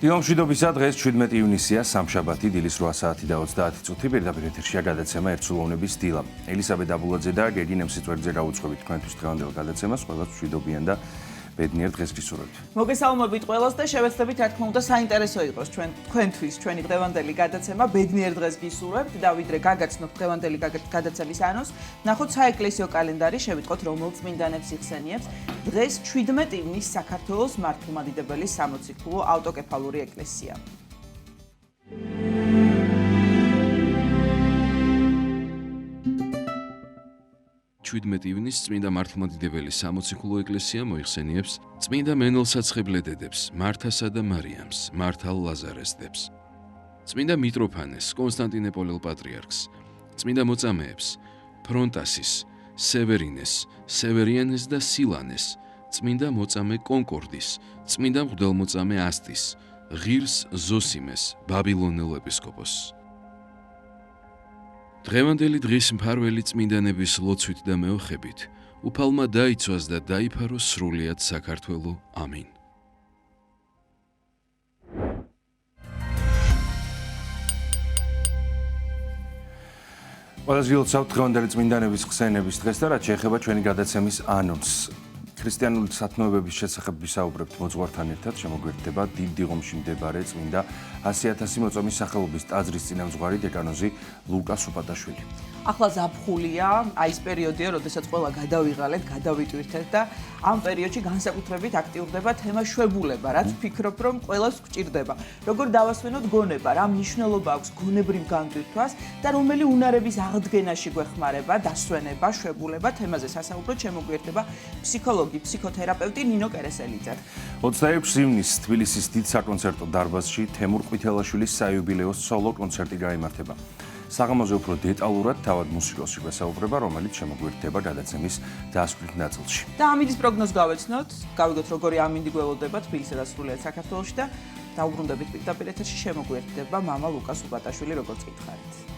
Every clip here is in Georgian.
დილომშვიდობისა დღეს 17 ივნისია, სამშაბათი, დილის 8 საათი და 30 წუთი, პირდაპირ ეთერშია გადაცემა ერთსულოვნების დილა. ელისაბედ აბულაძე და გერგი ნემსიწვერძე გაუძღვებით თქვენთვის დღევანდელ გადაცემას, ყველას მშვიდობიან და ბედნიერ დღეს გისურვებთ. მოგესალმებით ყველას და შევეცდებით, რა თქმა უნდა, საინტერესო იყოს თქვენთვის ჩვენი დღევანდელი გადაცემა, ბედნიერ დღეს გისურვებთ და ვიდრე გაგაცნობთ დღევანდელი გადაცემის ანონს, ნახოთ საეკლესიო კალენდარი, შევიტყოთ რომელ წმინდანებს იხსენიებს. დღეს 17 ივნის საქართველოს მართლმადიდებელი სამოციქულო ავტოკეფალური ეკლესია. 17 ივნის წმინდა მართლმადიდებელი სამოციქულო ეკლესია მოიხსენიებს წმინდა მენელსაცხებლედედებს, მართასა და მარიამს, მართალ ლაზარესდებს, წმინდა მიტროფანეს, კონსტანტინეპოლელ პატრიარქს, წმინდა მოწამეებს, ფრონტასის, სევერინეს, სევერიანეს და სილანეს, წმინდა მოწამე კონკორდის, წმინდა მღვდელმოწამე ასტის, ღირს ზოსიმეს, ბაბილონელ ეპისკოპოსს. დღევანდელი დღის მფარველი წმინდანების ლოცვით და მეოხებით უფალმა დაიცვას და დაიფაროს სრულიად საქართველო. ამინ. ყველას გილოცავთ დღევანდელი წმინდანების ხსენების დღეს და რაც შეეხება ჩვენი გადაცემის ანონსს. ქრისტიანული სათნოებების შესახებ ვისაუბრებთ მოძღვართან ერთად, შემოგვერთდება დიდ დიღომში მდებარე წმინდა 100,000 მოწამის სახელობის ტაძრის წინამძღვარი დეკანოზი ლუკა სუპატაშვილი. ახლა ზაფხულია, აი ეს პერიოდია, როდესაც ყველა გადავიღალეთ, გადავიტვირთეთ და ამ პერიოდში განსაკუთრებით აქტიურდება თემა შვებულება, რაც ვფიქრობ, რომ ყველას გვჭირდება. როგორ დავასვენოთ გონება, რა მნიშვნელობა აქვს გონებრივ განტვირთვას და რომელი უნარების აღდგენაში გვეხმარება, დასვენება, შვებულება, თემაზე სასაუბროდ შემოგვიერთდება ფსიქოლოგი, ფსიქოთერაპევტი ნინო კერესელიძე. 26 ივნისს თბილისის დიდ საკონცერტო დარბაზში თემურ ყვითელაშვილის საიუბილეო სოლო კონცერტი გაიმართება. საღამოზე უფრო დეტალურად თავად მუსიკოსი გვესაუბრება, რომელიც შემოგვიერთდება გადაცემის დასავლეთ ნაწილში. და ამინდის პროგნოზს გავეცნოთ, გავიგოთ როგორი ამინდი გველოდება თბილისსა და სრულიად საქართველოში და დაუბრუნდებით პირდაპირ ეთერში შემოგვიერთდება მამა ლუკა სუპატაშვილი, როგორც გითხარით.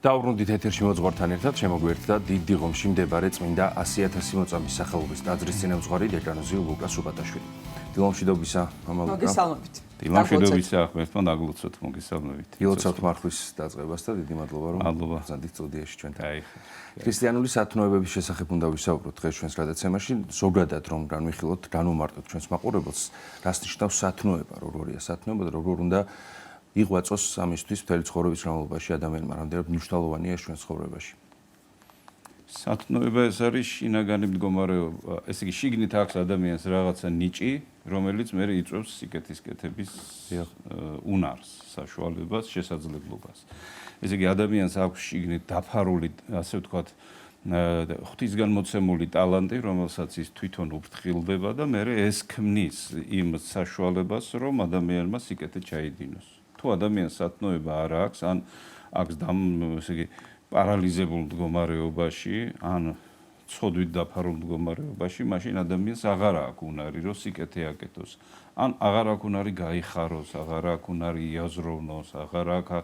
დაუბრუნდით ეთერში მოძღვართან ერთად შემოგვიერთდა დიდ ღომში მდებარე წმინდა 100,000 მოწამის სახელობის ტაძრის წინამძღვარი დეკანოზი ლუკა სუბატაშვილი. დილომშვიდობისა, მამა ლუკა. მოგესალმებით. დილომშვიდობისა, ღმერთმა დაგლოცოთ, მოგესალმებით. ილოცავთ მარხვის დაწყებას და დიდი მადლობა, რომ მადლობა. გზადით სტუდიაში ჩვენთან. აი. ქრისტიანული სათნოებების შესახებ უნდა ვისაუბროთ დღეს ჩვენს გადაცემაში, ზოგადად რომ განვიხილოთ, განვმარტოთ ჩვენს მაყურებელს, რას ნიშნავს სათნოება, როგორია სათნოება და როგორ უნდა იღვაწოს ამისთვის მთელი ცხოვრების განმავლობაში ადამიანმა, რამდენად მნიშვნელოვანია ეს ჩვენს ცხოვრებაში. სათნოება ეს არის შინაგანი მდგომარეობა. ესე იგი, შიგნით აქვს ადამიანს რაღაცა ნიჭი, რომელიც მე იწვევს სიკეთის კეთების უნარს, საშუალებას, შესაძლებლობას. ესე იგი, ადამიანს აქვს შიგნით დაფარული, ასე ვთქვათ, ღვთისგან მოცემული ტალანტი, რომელსაც ის თვითონ უფრთხილდება და მე ეს ქმნის იმ საშუალებას, რომ ადამიანმა სიკეთე ჩაიდინოს. თუ ადამიანს სათნოება არ აქვს, ან აქვს ესე იგი, პარალიზებულ მდგომარეობაში, ან ცოდვით დაფარულ მდგომარეობაში, მაშინ ადამიანს აღარ აქვს უნარი, რომ სიკეთე აკეთოს. ან აღარ აქვს უნარი გაიხაროს, აღარ აქვს უნარი იაზროვნოს, აღარ აქვს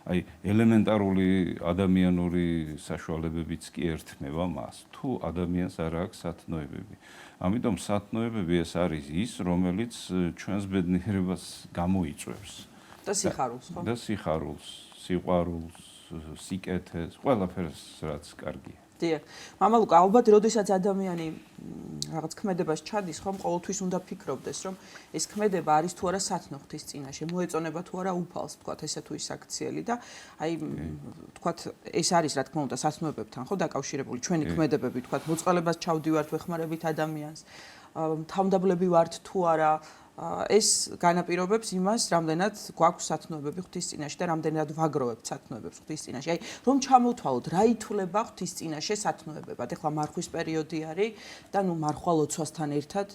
აი ელემენტარული ადამიანური საშუალებებიც კი ერთმევა მას. თუ ადამიანს არ აქვს სათნოებები. ამიტომ სათნოებები ეს არის ის, რომელიც ჩვენს ბედნიერებას გამოიწვევს. და სიხარულს, ხო? და სიხარულს, სიყვარულს, სიკეთეს, ყველაფერს, რაც კარგია. დიახ. მამა ლუკა, ალბათ, როდესაც ადამიანი რაღაც ქმედებას ჩადის, ხომ ყოველთვის უნდა ფიქრობდეს, რომ ეს ქმედება არის თუ არა სათნო ღვთის წინაშე, მოეწონება თუ არა უფალს, თქვათ, ესე თუ ის აქციელი და აი, თქვათ, ეს არის რა თქმა უნდა სათნოებებთან, ხო, დაკავშირებული ჩვენი ქმედებები, თქვათ, მოწყალებას ჩავდივართ, ვეხმარებით ადამიანს, თავმდაბლები ვართ თუ არა, ეს განაპირობებს იმას, რამდენად გვაქვს სათნოებები ღვთის წინაშე და რამდენად ვაგროვებთ სათნოებებს ღვთის წინაშე. აი, რომ ჩამოვთვალოთ, რა ითვლება ღვთის წინაშე სათნოებებად. ეხლა მარხვის პერიოდი არის და ნუ მარხვა ლოცვასთან ერთად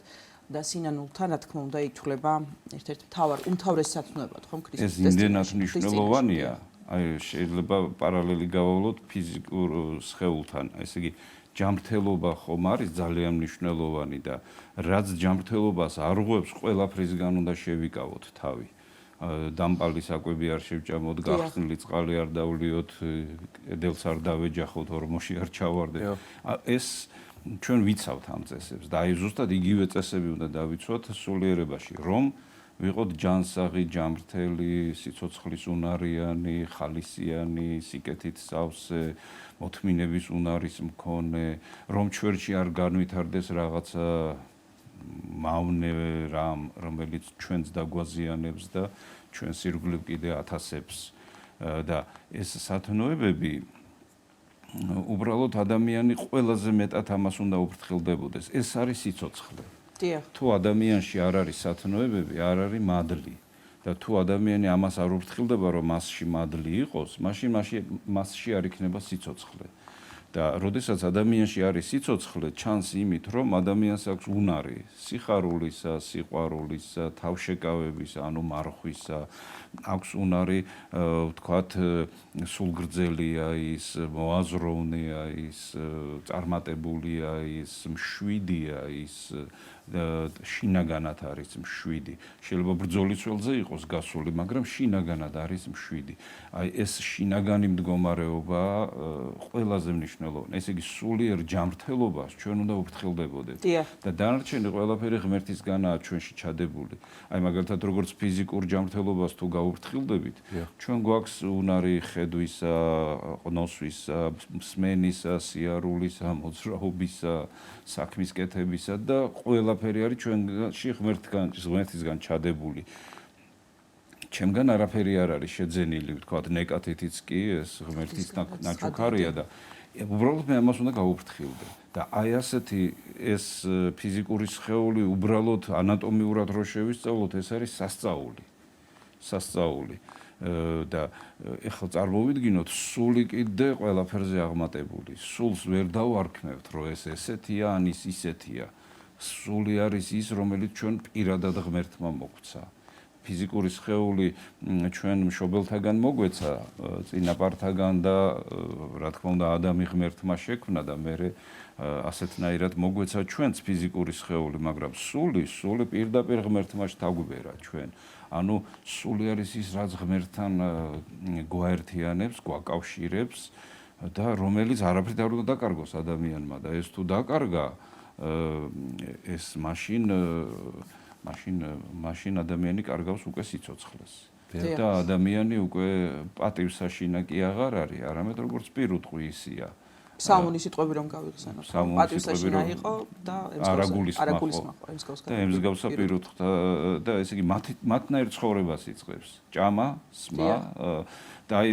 და სინანულთან, რა თქმა უნდა, ითვლება ერთ-ერთ უმთავრეს სათნოებად, ხომ ქრისტეს წინაშე. ეს იმდენად მნიშვნელოვანია, აი შეიძლება პარალელი გავავლოთ ფიზიკურ სხეულთან, ესე იგი ჯანმრთელობა ხომ არის ძალიან მნიშვნელოვანი და რაც ჯანმრთელობას არ ღვევს, ყველაფრისგან უნდა შევიკავოთ თავი. დამპალი საკვები არ შევჭამოთ, გახსნილი წყალი არ დავლიოთ, კედელს არ დავეჯახოთ, ორმოში არ ჩავარდეთ. ეს ჩვენ ვიცავთ ამ წესებს და აი ზუსტად იგივე წესები უნდა დავიცვათ სულიერებაში, რომ ვიყოთ ჯანსაღი, ჯანმრთელი, სიცოცხლის უნარიანი, ხალისიანი, სიკეთით სავსე, მოთმინების უნარის მქონე, რომ ჩვენში არ განვითარდეს რაღაცა მავნე რამ, რომელიც ჩვენს დაგვაზიანებს და ჩვენს ირგვლივ კიდე ათასებს და ეს სათნოებები უბრალოდ ადამიანი ყველაზე მეტად ამას უნდა უფრთხილდებოდეს. ეს არის სიცოცხლე. თუ ადამიანში არ არის სათნოებები, არ არის მადლი და თუ ადამიანი ამას არ უფრთხილდება, რომ მასში მადლი იყოს, მაშინ მასში არ იქნება სიცოცხლე. და როდესაც ადამიანში არის სიცოცხლე, ჩანს იმით, რომ ადამიანს აქვს უნარი სიხარულისა, სიყვარულისა, თავშეკავებისა, ანუ მარხვისა, აქვს უნარი, ვთქვათ, სულგრძელია ის, მოაზროვნეა ის, წარმატებულია ის, მშვიდია ის, შინაგანად არის მშვიდი. შეიძლება ბრძოლის ველზე იყოს გასული, მაგრამ შინაგანად არის მშვიდი. აი ეს შინაგანი მდგომარეობა ყველაზე მნიშვნელოვანია. ესე იგი სულიერ ჯანმრთელობას ჩვენ უნდა უფრთხილდებოდეთ. და დანარჩენი ყველაფერი ღმერთისგანაა ჩვენში ჩადებული. აი მაგალითად როგორც ფიზიკურ ჯანმრთელობას თუ გავუფრთხილდებით, ჩვენ გვაქვს უნარი ხედვისა, ყნოსვისა, მსმენისა, სიარულისა, მოძრაობისა, საქმის კეთებისა და ყველაფერი არის ჩვენში ღმერთისგან ჩადებული. ჩემგან არაფერი არ არის შეძენილი, ვთქვათ, ნეკათითიც კი ეს ღმერთის ნაჩუქარია და უბრალოდ მე ამას უნდა გავუფრთხილდე. და აი ასეთი ეს ფიზიკური სხეული უბრალოდ ანატომიურად რო შევისწავლოთ, ეს არის სასწაული. და ეხლა წარმოვიდგინოთ, სული კიდე ყველაფერზე აღმატებული. სულს ვერ დავარქმევთ, რომ ეს ესეთია, ან ის ისეთია. სული არის ის, რომელიც ჩვენ პირადად ღმერთმა მოგვცა. ფიზიკური სხეული ჩვენ მშობელთაგან მოგვეცა, წინაპართაგან და რა თქმა უნდა ადამი ღმერთმა შექმნა და მე ასეთნაირად მოგვეცა ჩვენც ფიზიკური სხეული, მაგრამ სული პირდაპირ ღმერთმა შთაგვიბერა ჩვენ. ანუ სული არის ის, რაც ღმერთთან გვაერთიანებს, გვაკავშირებს და რომელიც არაფრით არ უნდა დაკარგოს ადამიანმა და ეს თუ დაკარგა, ეს მაშინ ადამიანი კარგავს უკვე სიცოცხლეს. და ადამიანი უკვე პატივსაშინა კი აღარ არის, არამედ როგორც პირუტყვი ისია. სამონის სიტყვები რომ გავიხსენოთ. პატივსაშინა იყო და არაგულისმახვა. და ემსგავსა პირუტყვთა და ესე იგი მათნაირ ცხოვრებას იწყებს. ჭამა, სმა და აი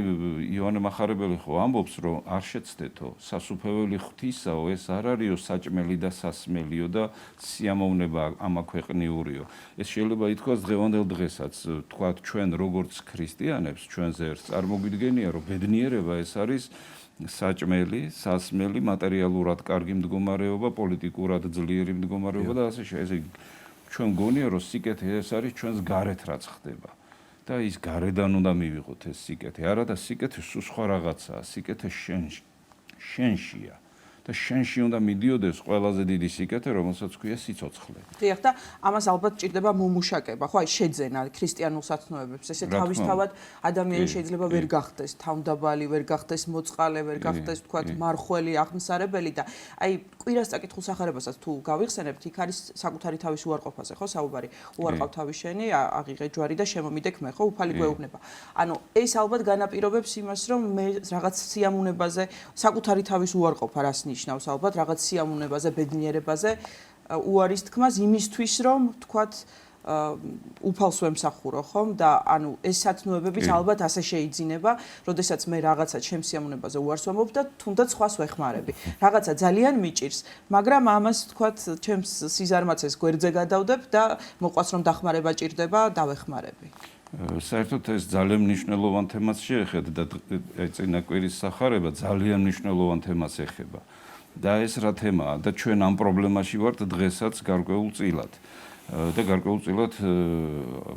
იოანე მახარებელი ხო ამბობს, რომ არ შეცდეთო, სასუფეველი ღვთისაო, ეს არ არისო საჭმელი და სასმელიო და სიამოვნება ამაქვეყნიურიო. ეს შეიძლება ითქვას დღევანდელ დღესაც, თქვათ ჩვენ როგორც ქრისტიანებს, ჩვენზე ერთს წარმოგვიდგენია, რომ ბედნიერება ეს არის საჭმელი, სასმელი, მატერიალურად კარგი მდგომარეობა, პოლიტიკურად ძლიერი მდგომარეობა და ასე შემდეგ. ესე იგი ჩვენ გონია, რომ სიკეთე ეს არის ჩვენს გარეთ რაც ხდება. და ის გარედან უნდა მივიღოთ ეს სიკეთე. არა და სიკეთე სულ სხვა რაღაცაა. სიკეთე შენშია. და შენში უნდა მიდიოდეს ყველაზე დიდი სიკეთე, რომელსაც ქვია სიცოცხლე. დიახ და ამას ალბათ ჭირდება მომუშაკება, ხო, აი შეძენა ქრისტიანულ სათნოებებს. ესე თავისთავად ადამიანი შეიძლება ვერ გახდეს თავმდაბალი, ვერ გახდეს მოწყალე, ვერ გახდეს თქვათ მარხველი, აღმსარებელი და აი კვირას წაკითხულ სახარებასაც თუ გავიხსენებთ, იქ არის საკუთარი თავის უარყოფაზე, ხო, საუბარი. უარყავ თავი შენი, აღიღე ჯვარი და შემომიდექ მე, ხო, უფალი გვეუბნება. ანუ ეს ალბათ განაპირობებს იმას, რომ მე რაღაც სიამოვნებაზე საკუთარი თავის უარყოფა რას ნიშნავს ალბათ რაღაც სიამოვნებაზე, ბედნიერებაზე უარის თქმას იმისთვის, რომ თქვათ უფალს ვემსახურო, ხომ? და ანუ ეს სათნოებებიც ალბათ ასე შეიძინება, როდესაც მე რაღაცა ჩემს სიამოვნებაზე უარს ვამბობ და თუნდაც სხვას ვეხმარები. რაღაცა ძალიან მიჭირს, მაგრამ ამას თქვათ ჩემს სიზარმაცეს გვერდზე გადავდებ და მოყვას რომ დახმარება ჭირდება, დავეხმარები. საერთოდ ეს ძალიან მნიშვნელოვან თემას შეეხება და წინა კვირის სახარება ძალიან მნიშვნელოვან თემას ეხება. და ეს რა თემაა და ჩვენ ამ პრობლემაში ვართ დღესაც გარკვეულწილად. და გარკვეულწილად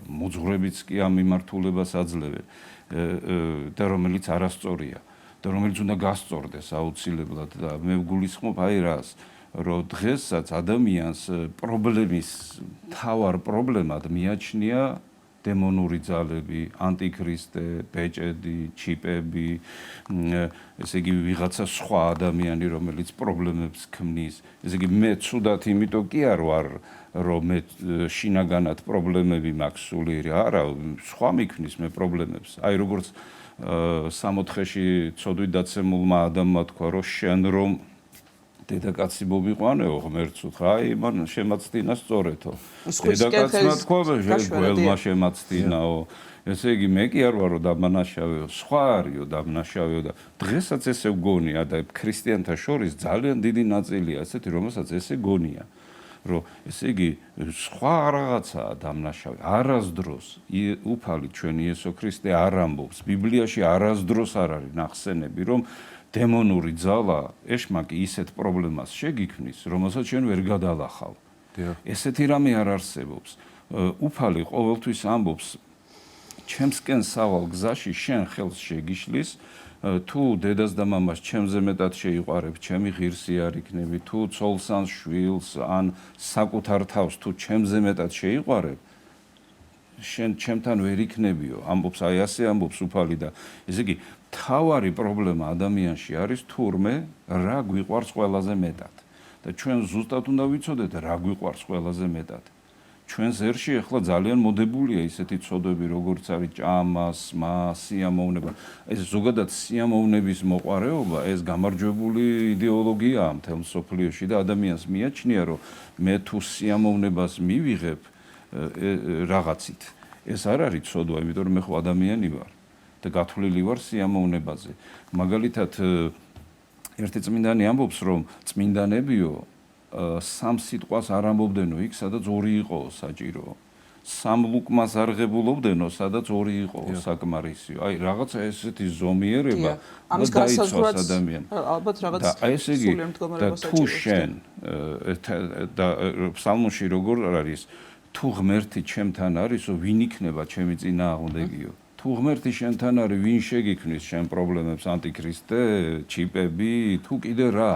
მოძღვრებიც კი ამ მიმართულებას აძლევენ და რომელიც არასწორია და რომელიც უნდა გასწორდეს აუცილებლად და მე ვგულისხმობ აი რას, რომ დღესაც ადამიანს პრობლემის მთავარ პრობლემად მიაჩნია დემონური ძალები, ანტიქრისტე, ბეჭედი, ჩიპები, ესე იგი ვიღაცა სხვა ადამიანი, რომელიც პრობლემებს ქმნის. ესე იგი მე ცუდად იმიტომ კი არ ვარ, რომ მე შინაგანად პრობლემები მაქვს სულიერი. არა, სხვა მიქმნის მე პრობლემებს. აი როგორც 60-ში ცოდვით დაცემულმა ადამიანმა თქვა, რომ შენ რომ დედაკაცი მომიყვანეო ღმერთს უთხრა, აი მან შემაცდინა სწორეთო. დედაკაცმა თქვა, გველმა შემაცდინაო. ესე იგი მე კი არ ვარო დამნაშავეო, სხვა არისო დამნაშავეო და დღესაც ესე ვგონია და ქრისტიანთა შორის ძალიან დიდი ნაწილია ესეთი, რომელსაც ესე გონია. რომ ესე იგი სხვა რაღაცაა დამნაშავე. არასდროს უფალი ჩვენი იესო ქრისტე არ ამბობს. ბიბლიაში არასდროს არ არის ნახსენები, რომ დემონური ძალა ეშმაკი ისეთ პრობლემას შეგიქმნის, რომელსაც ჩვენ ვერ გადალახავ. ესეთი რამე არ არსებობს. უფალი ყოველთვის ამბობს, ჩემსკენ სავალ გზაში შენ ხელს შეგიშლის, თუ დედას და მამას ჩემზე მეტად შეიყვარებ, ჩემი ღირსი არ იქნები, თუ ცოლს ან შვილს ან საკუთარ თავს თუ ჩემზე მეტად შეიყვარებ, შენ ჩემთან ვერ იქნებიო. ამბობს, აი ასე ამბობს უფალი და ესე იგი თავარი პრობლემა ადამიანში არის თურმე რა გვიყვარს ყველაზე მეტად. და ჩვენ ზუსტად უნდა ვიცოდეთ რა გვიყვარს ყველაზე მეტად. ჩვენს ერში ახლა ძალიან მოდებულია ისეთი ცოდვები, როგორც არის ჭამა, სმა, სიამოვნება. ეს ზოგადად სიამოვნების მოყარეობა, ეს გამარჯვებული იდეოლოგიაა მთელ მსოფლიოში და ადამიანს მიაჩნია, რომ მე თუ სიამოვნებას მივიღებ რაღაცით, ეს არ არის ცოდვა, იმიტომ რომ მე ხო ადამიანი ვარ და გათვლილი ვარ სიამოვნებაზე. მაგალითად, ერთი წმინდანი ამბობს, რომ წმინდანებიო სამ სიტყვას არ ამბობდენო იქ, სადაც ორი იყო საჭირო. სამ ლუკმას არ ღებულობდენო, სადაც ორი იყო საკმარისიო. აი, რაღაცა ესეთი ზომიერება ამის დაიცვას ადამიანს. ალბათ რაღაც სულიერ მდგომარეობას აჭირებს. თუ შენ და ფსალმოში როგორ არის, თუ ღმერთი ჩემთან არისო, ვინ იქნება ჩემი წინააღმდეგიო? თუ ღმერთი შენთან არის, ვინ შეგიქმნის შენ პრობლემებს, ანტიქრისტე, ჩიპები, თუ კიდე რა?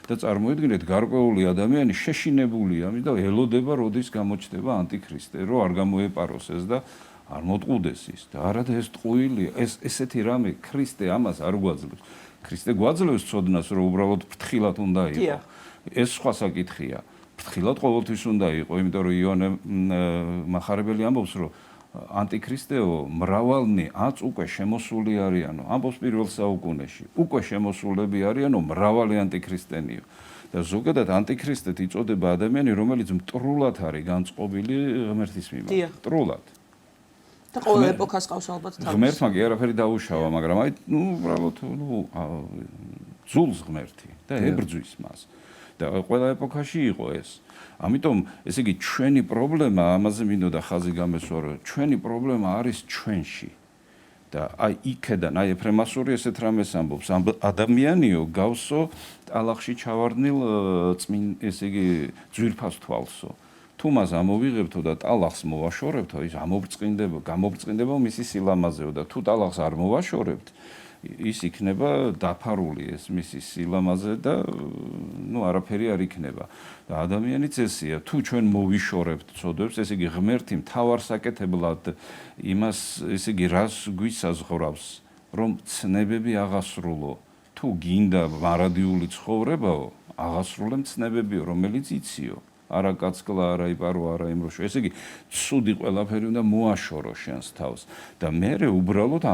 და წარმოიდგინეთ გარკვეული ადამიანი შეშინებულია ამის და ელოდება როდის გამოჩნდება ანტიქრისტე რომ არ გამოეპაროს ეს და არ მოტყუდეს ის და არადა ეს ტყუილია ესეთი რამე ქრისტე ამას არ გვაძლევს ქრისტე გვაძლევს ცოდნას რომ უბრალოდ ფრთხილად უნდა იყო ეს სხვა საკითხია ფრთხილად ყოველთვის უნდა იყო იმიტომ რომ იონე მახარებელი ამბობს რომ ანტიქრისტეო მრავალნი აც უკვე შემოსული არიანო ამბობს პირველ საუკუნეში უკვე შემოსულები არიანო მრავალი ანტიქრისტენიო და ზოგადად ანტიქრისტეთ იწოდება ადამიანი რომელიც მტრულად არის განწყობილი ღმერთის მიმართ მტრულად და ყოველ ეპოქას ყავს ალბათ თავის ღმერთმა კი არაფერი დაუშავა მაგრამ აი უბრალოდ ძულს ღმერთი და ებრძვის მას და ყველა ეპოქაში იყო ეს ამიტომ ესე იგი ჩვენი პრობლემა ამაზე მინდოდა ხაზი გამესვა რომ ჩვენი პრობლემა არის ჩვენში და აი იქედან აი ეფრემასური ესეთ რამეს ამბობს ადამიანიო გავსო ტალახში ჩავარდნილ ესე იგი ძვირფას თვალსო თუ მას ამოვიღებთო და ტალახს მოვაშორებთო ის გამობრწყინდება მისი სილამაზეო და თუ ტალახს არ მოვაშორებთ ის იქნება დაფარული ეს მისი სილამაზე და ნუ არაფერი არ იქნება და ადამიანიც ესეა თუ ჩვენ მოვიშორებთ ცოდვებს ესე იგი ღმერთი მთავარ საკეთებლად იმას ესე იგი რას გვისაზღვრავს რომ ცნებები აღასრულო თუ გინდა მარადიული ცხოვრებაო აღასრულე ცნებებიო რომელიც იციო არა კაცკლა არა იპარო არა იმროშო ესე იგი ცუდი ყველაფერი უნდა მოაშორო შენს თავს და მე უბრალოდ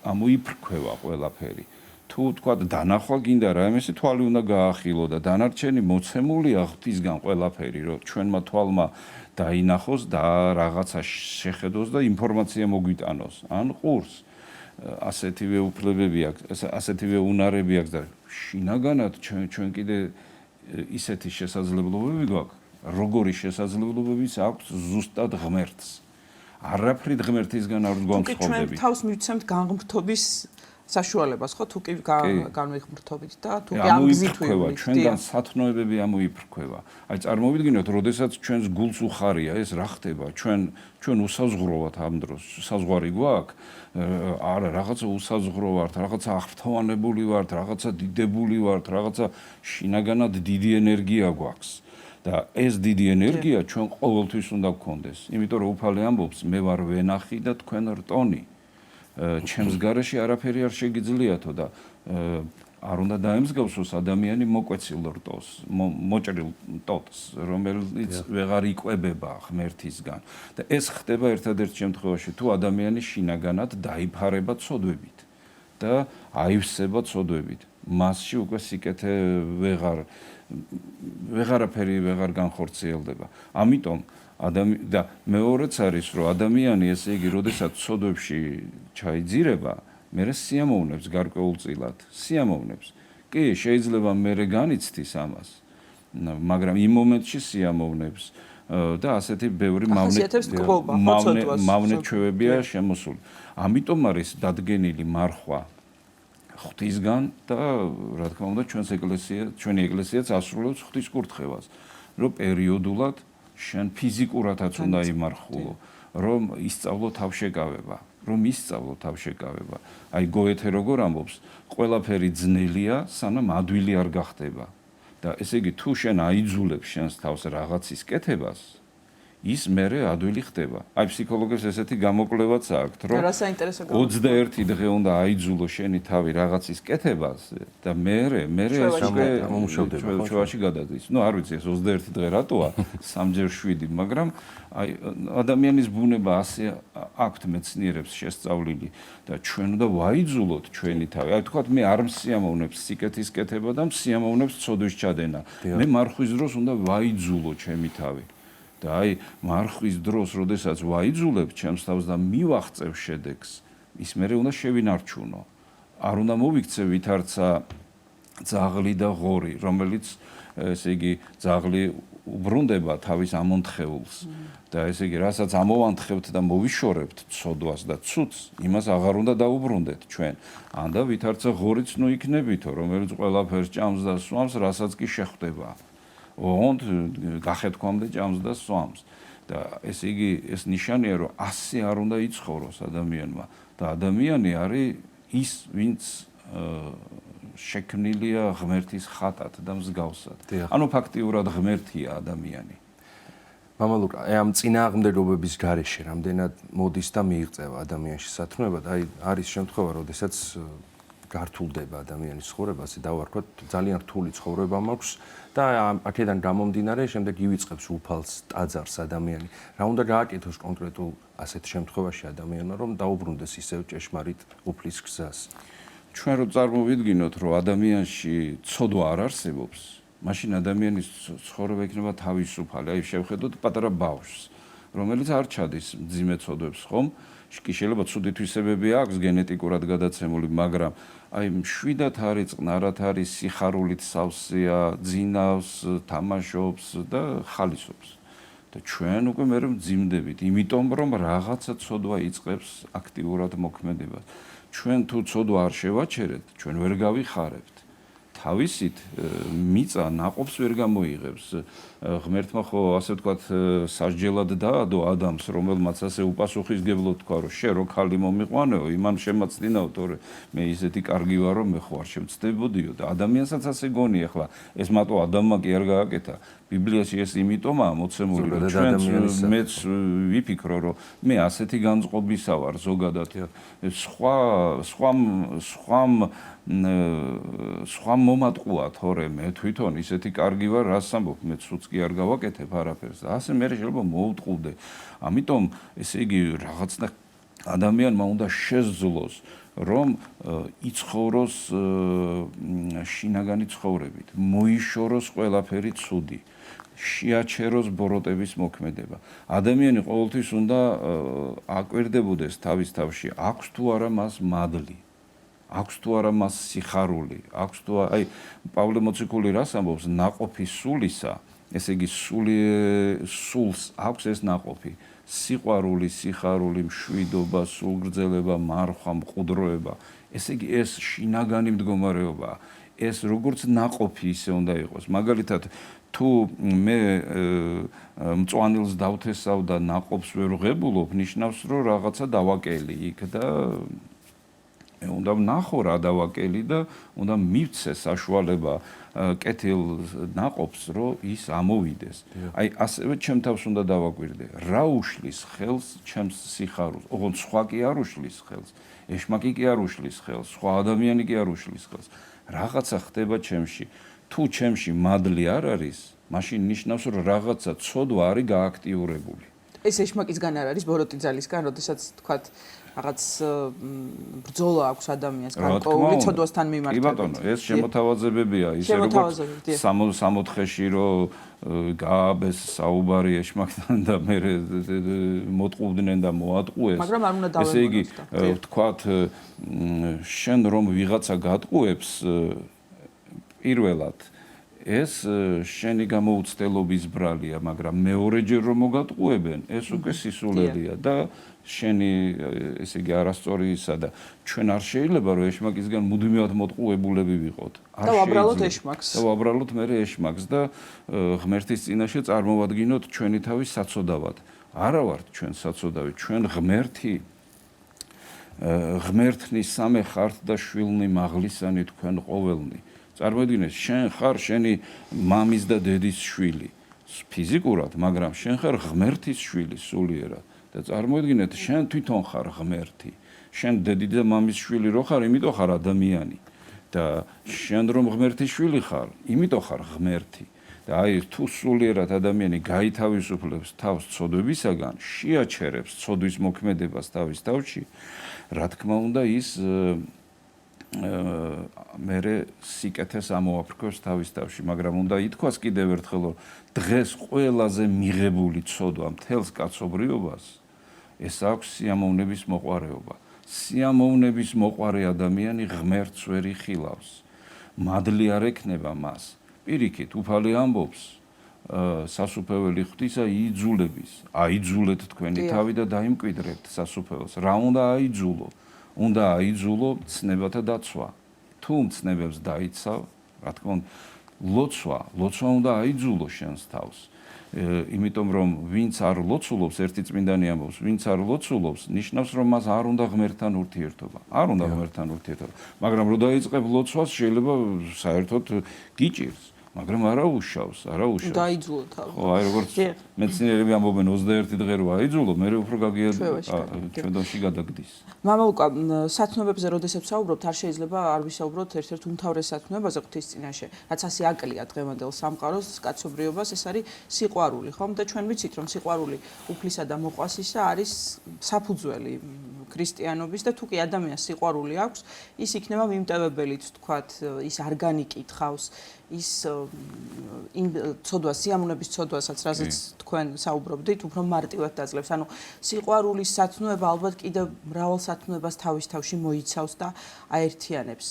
ამოიფრქვევა ყველაფერი თუ თქვა დანახვა გინდა რა ამისი თვალი უნდა გაახილო და დანარჩენი მოცემულია ღვთისგან ყველაფერი რომ ჩვენმა თვალმა დაინახოს და რაღაცა შეხედოს და ინფორმაცია მოგვიტანოს ან ყურს ასეთივე უფლებები აქვს ასეთივე უნარები აქვს და შინაგანად ჩვენ კიდე ისეთი შესაძლებლობები გვაქვს როგორი შესაძლებლობებიც აქვს ზუსტად ღმერთს არაფრით ღმერთისგან არ გვამცხოვდები. ჩვენ თავს მივცემთ განღმრთობის საშუალებას, ხო? თუ კი განვიღმრთობით და თუ კი ამგზით ვიყავით. ჩვენგან სათნოებები ამოიფრქვევა. აი წარმოვიდგინოთ, როდესაც ჩვენს გულს უხარია ეს რა ხდება? ჩვენ უსაზღროვად ამ დროს საზღვარი გვაქვს? არა, რაღაცა უსაზღრო ვართ, რაღაცა აღფრთოვანებული ვართ, რაღაცა დიდებული ვართ, რაღაცა შინაგანად დიდი ენერგია გვაქვს. და ეს დიდი ენერგია ჩვენ ყოველთვის უნდა გქონდეს. იმიტომ რომ უფალი ამბობს, მე ვარ ვენახი და თქვენ რტონი. ჩემს გარეშე არაფერი არ შეგიძლიათო და არ უნდა დაემსგავსოს ადამიანი მოკვეცილ რტოს, მოჭრილ ტოტს, რომელიც ვეღარ იკვებება ღმერთისგან. და ეს ხდება ერთადერთ შემთხვევაში, თუ ადამიანი შინაგანად დაიფარება ცოდვებით და აივსება ცოდვებით. მასში უკვე სიკეთე ვეღარაფერი ვეღარ განხორციელდება. ამიტომ და მეორეც არის, რომ ადამიანი ესე იგი, როდესაც ცოდვებში ჩაიძირება, მერე სიამოვნებს გარკვეულწილად, სიამოვნებს. კი, შეიძლება მერე განიცდის ამას, მაგრამ იმ მომენტში სიამოვნებს და ასეთი ბევრი მავნეჩვევებია შემოსული. ამიტომ არის დადგენილი მარხვა ღვთისგან და რა თქმა უნდა ჩვენი ეკლესიაც ასრულებს ღვთის კურთხევას, რომ პერიოდულად შენ ფიზიკურადაც უნდა იმარხულო, რომ ისწავლო თავშეკავება, აი გოეთე როგორ ამბობს, ყველაფერი ძნელია, სანამ ადვილი არ გახდება. და ესე იგი თუ შენ აიძულებ შენს თავს რაღაცის კეთებას, ის მერე ადვილი ხდება. აი ფსიქოლოგებს ესეთი გამოკვლევაც აქვთ, რომ 21 დღე უნდა აიძულო შენი თავი რაღაცის კეთებას და მერე ეს ჩვევაში გადადის. ნუ არ ვიცი ეს 21 დღე რატოა, 3-ჯერ 7, მაგრამ აი ადამიანის ბუნება ასე აქვთ მეცნიერებს შესწავლილი და ჩვენ უნდა ვაიძულოთ ჩვენი თავი. აი თქვათ მე არ მსიამოვნებს სიკეთის კეთება და მსიამოვნებს ცოდვის ჩადენა. მე მარხვის დროს უნდა ვაიძულო ჩემი თავი. და აი მარხვის დროს, როდესაც ვაიძულებ ჩემს თავს და მივაღწევ შედეგს, ის მერე უნდა შევინარჩუნო. არ უნდა მოვიქცე ვითარცა ძაღლი და ღორი, რომელიც ესე იგი ძაღლი უბრუნდება თავის ამონთხეულს და ესე იგი რასაც ამოვანთხევთ და მოვიშორებთ ცოდვას და ცუდს, იმას აღარ უნდა დაუბრუნდეთ ჩვენ. ან და ვითარცა ღორიც ნუ იქნებითო, რომელიც ყველაფერს ჭამს და სვამს, რასაც კი შეხვდება. ოღონდ გახეთქვამდე ჭამს და სვამს და ესე იგი ეს ნიშანია რომ ასე არ უნდა იცხოვროს ადამიანმა და ადამიანი არის ის ვინც შექმნილია ღმერთის ხატად და მსგავსად. დიახ. ანუ ფაქტიურად ღმერთია ადამიანი. მამა ლუკა, ამ წინააღმდეგობების გარეშე რამდენად მოდის და მიიღწევა ადამიანში სათნოება და არის შემთხვევა, როდესაც გართულდება ადამიანის ცხოვრება, ასე დავარქვათ, ძალიან რთული ცხოვრება მაქვს და აქედან გამომდინარე შემდეგ ივიწყებს უფალს, ტაძარს ადამიანი. რა უნდა გააკეთოს კონკრეტულ ასეთ შემთხვევაში ადამიანმა, რომ დაუბრუნდეს ისევ ჭეშმარიტ უფლის გზას? ჩვენ რო წარმოვიდგინოთ, რომ ადამიანში ცოდვა არ არსებობს, მაშინ ადამიანის ცხოვრება იქნება თავისუფალი. აი შევხედოთ პატარა ბავშვს, რომელიც არ ჩადის მძიმე ცოდვებს, ხომ? კი შეიძლება ცუდი თვისებები აქვს გენეტიკურად გადაცემული, მაგრამ აი მშვიდად არის, წყნარად არის, სიხარულით სავსეა, ძინავს, თამაშობს და ხალისობს. და ჩვენ უკვე მე მძიმდებით, იმიტომ რომ რაღაცა ცოდვა იწყებს აქტიურად მოქმედებას. ჩვენ თუ ცოდვა არ შევაჩერეთ, ჩვენ ვერ გავიხარებთ. თავისით მიწა ნაყოფს ვერ გამოიღებს. ღმერთმა ხო ასე ვთქვათ სასჯელად დაადო ადამიანს, რომელმაც ასე უპასუხისგებლად თქვა, რომ შე რო ხალი მომიყვანეო, იმან შემაწდინაო, თორე მე ისეთი კარგი ვარ, რომ მე ხო არ შევწდებოდიო და ადამიანსაც ასე გონია ახლა. ეს მარტო ადამიანმა კი არ გააკეთა. ბიბლიაში ეს იმიტომაა მოცემული, რომ ჩვენ მეც ვიფიქრო, რომ მე ასეთი განწყობისა ვარ ზოგადად. სხვა მომატყუა, თორე მე თვითონ ისეთი კარგი ვარ, რას ამბობ, მე ცუც კი არ გავაკეთებ არაფერს. ასე მე შეიძლება მოვუტყუდე. ამიტომ ესე იგი რაღაცა ადამიანმა უნდა შესძლოს, რომ იცხოვროს შინაგანი ცხოვრებით, მოიშოროს ყველაფერი ცუდი. შეაჩეროს ბოროტების მოქმედება. ადამიანი ყოველთვის უნდა აკვირდებოდეს თავის თავში, აქვს თუ არა მას მადლი, აქვს თუ არა მას სიხარული, აქვს თუ აი პავლე მოციქული რას ამბობს, ნაყოფი სულისა, ესე იგი სულს აქვს ეს ნაყოფი, სიყვარული, სიხარული, მშვიდობა, სულგრძელება, მარხვა, მყუდროება. ესე იგი ეს შინაგანი მდგომარეობაა. ეს როგორც ნაყოფი ისე უნდა იყოს. მაგალითად თუ მე მწვანილს დავთესავ და ნაყოფს ვერ ვღებულობ, ნიშნავს რომ რაღაცა დავაკელი იქ და მე უნდა ვნახო რა დავაკელი და უნდა მივცე საშუალება კეთილ ნაყოფს რომ ის ამოვიდეს. აი ასევე ჩემ თავს უნდა დავაკვირდე, რა უშლის ხელს ჩემს სიხარულს. ოღონდ სხვა კი არ უშლის ხელს. ეშმაკი კი არ უშლის ხელს, სხვა ადამიანი კი არ უშლის ხელს. რაღაცა ხდება ჩემში. თუ ჩემში მადლი არ არის, მაშინ ნიშნავს რომ რაღაცა ცოდვა არის გააქტიურებული. ეს ეშმაკისგან არ არის ბოროტი ძალისგან, როდესაც თქვათ რაღაც ბრძოლა აქვს ადამიანს გარკვეული ცოდვასთან მიმართებით. კი ბატონო, ეს შემოთავაზებებია, ისე როგორც 64-ში რომ გააბეს საუბარი ეშმაკთან და მე მოტყუდნენ და მოატყუეს. მაგრამ არ უნდა დავემონოს. ესე იგი, ვთქვათ, შენ რომ ვიღაცა გატყუებს პირველად ეს შენი გამოუცდელობის ბრალია, მაგრამ მეორეჯერ რომ მოგატყუებენ, ეს უკვე სისულელია და შენი ესე იგი არასწორისა და ჩვენ არ შეიძლება რომ ეშმაკისგან მუდმივად მოტყუებულები ვიყოთ. და ვაბრალოთ ეშმაკს. და ვაბრალოთ მე ეშმაკს და ღმერთის წინაშე წარმოვადგინოთ ჩვენი თავი საწოდავად. არა ვართ ჩვენ საწოდავი, ჩვენ ღმერთი ღმერთნის სამე ხართ და შვილნი მაღლისანი თქვენ ყოველნი. წარმოიდგინეთ, შენ ხარ შენი მამის და დედის შვილი, ფიზიკურად, მაგრამ შენ ხარ ღმერთის შვილი სულიერად. და წარმოიდგინეთ, შენ თვითონ ხარ ღმერთი. შენ დედი და მამის შვილი რო ხარ, იმიტომ ხარ ადამიანი. და შენ რომ ღმერთის შვილი ხარ, იმიტომ ხარ ღმერთი. და აი თუ სულიერად ადამიანი გაითავისუფლებს თავს ცოდვებისაგან, შეაჩერებს ცოდვის მოქმედებას თავის თავში, რა თქმა უნდა ის მერე სიკეთეს ამოაფრქვევს თავის თავში, მაგრამ უნდა ითქვას კიდევ ერთხელ, რომ დღეს ყველაზე მიღებული ცოდვა მთელს კაცობრიობას ეს აქვს სიამოვნების მოყვარეობა. სიამოვნების მოყვარე ადამიანი ღმერთს ვერ იხილავს. მადლი არ ექნება მას. პირიქით, უფალი ამბობს, სასუფეველი ღვთისა იძულების. აიძულეთ თქვენი თავი და დაიმკვიდრებთ სასუფეველს. რა უნდა აიძულო? უნდა აიძულო ცნებათა დაცვა. თუ ცნებებს დაიცავ, რა თქმა უნდა, ლოცვა უნდა აიძულო შენს თავს. იმიტომ რომ ვინც არ ლოცულობს, ერთი წმინდანი ამბობს, ვინც არ ლოცულობს, ნიშნავს რომ მას არ უნდა ღმერთთან ურთიერთობა. არ უნდა ღმერთთან ურთიერთობა. მაგრამ რო დაიწყებ ლოცვას, შეიძლება საერთოდ გიჭირს. მაგრამ არა უშავს. დაიძულო თავი. ხო, აი როგორც მეცნიერები ამბობენ 21 დღე რო აიძულო, მე უფრო ჩვენდაში გადაგდის. მამა ლუკა, სათნოებებზე როდესაც ვსაუბრობთ, არ შეიძლება არ ვისაუბროთ ერთ-ერთ უმთავრეს სათნოებაზე ღვთის წინაშე, რაც ასე აკლია დღევანდელ სამყაროს კაცობრიობას, ეს არის სიყვარული, ხომ? და ჩვენ ვიცით, რომ სიყვარული უფლისა და მოყვასისა არის საფუძველი ქრისტიანობის და თუ კი ადამიანს სიყვარული აქვს, ის იქნება მიმტევებელიც, თქვათ, ის არ განიკითხავს, ის იმ ცოდვას, სიამოვნების ცოდვასაც, რასაც თქვენ საუბრობდით, უფრო მარტივად დაძლევს. ანუ სიყვარულის სათნოება ალბათ კიდევ მრავალ სათნოებას თავის თავში მოიცავს და აერთიანებს.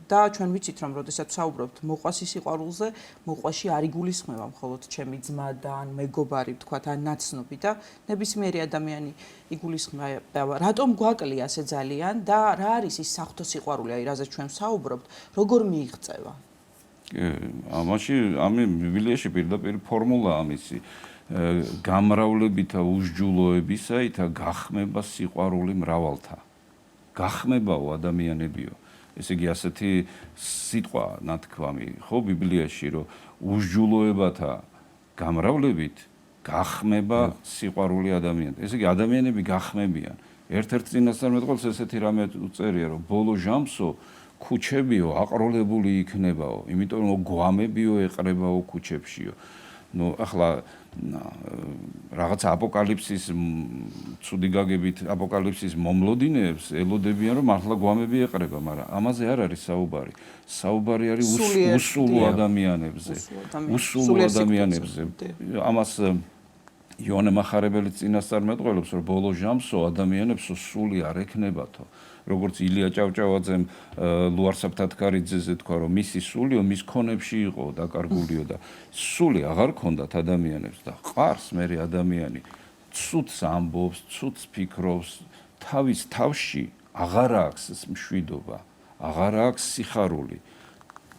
და ჩვენ ვიცით, რომ როდესაც საუბრობთ მოყვასის სიყვარულზე, მოყვაში არ იგულისხმება მხოლოდ ჩემი ძმა და ან მეგობარი, თქვათ, ან ნაცნობი და ნებისმიერი ადამიანი იგულისხმება. რატომ გვაკლია ასე ძალიან და რა არის ის საღვთო სიყვარული, აი რაზეც ჩვენ საუბრობთ, როგორ მიიღწევა? ამაში ბიბლიაში პირდაპირ ფორმულა ამისი გამრავლებითა უსჯულოებისაითა გახმება სიყვარული მრავალთა. გახმებაო ადამიანებიო. ესე იგი ასეთი სიტყვა ნათქვამი ხო ბიბლიაში რომ უსჯულოებათა გამრავლებით გახმება სიყვარული ადამიანთა. ესე იგი ადამიანები გახმებიან. ერთ-ერთ წინასწარმეტყველს ესეთი რამე უწერია რომ ბოლო ჟამსო ქუჩებიო აყროლებული იქნებაო, იმიტომ რომ გვამებიო ეყრებაო ქუჩებშიო. ნუ ახლა რაღაც აპოკალიფსის ცუდი გაგებით აპოკალიფსის მომლოდინეებს ელოდებიან რომ მართლა გვამები ეყრება, მაგრამ ამაზე არ არის საუბარი. საუბარი არის უსულო ადამიანებზე. უსულო ადამიანებზე. ამას იოანე მახარებელი წინასწარმეტყველებს რომ ბოლო ჟამსო ადამიანებსო სული არ ექნებათო. როგორც ილია ჭავჭავაძემ ლუარსაბთათქარიძეზე თქვა რომ მისი სულიო მის ქონებში იყო დაკარგულიო და სული აღარ ქონდათ ადამიანებს და ყარს მე ადამიანი ცუდს ამბობს, ცუდს ფიქრობს, თავის თავში აღარ აქვს მშვიდობა, აღარ აქვს სიხარული,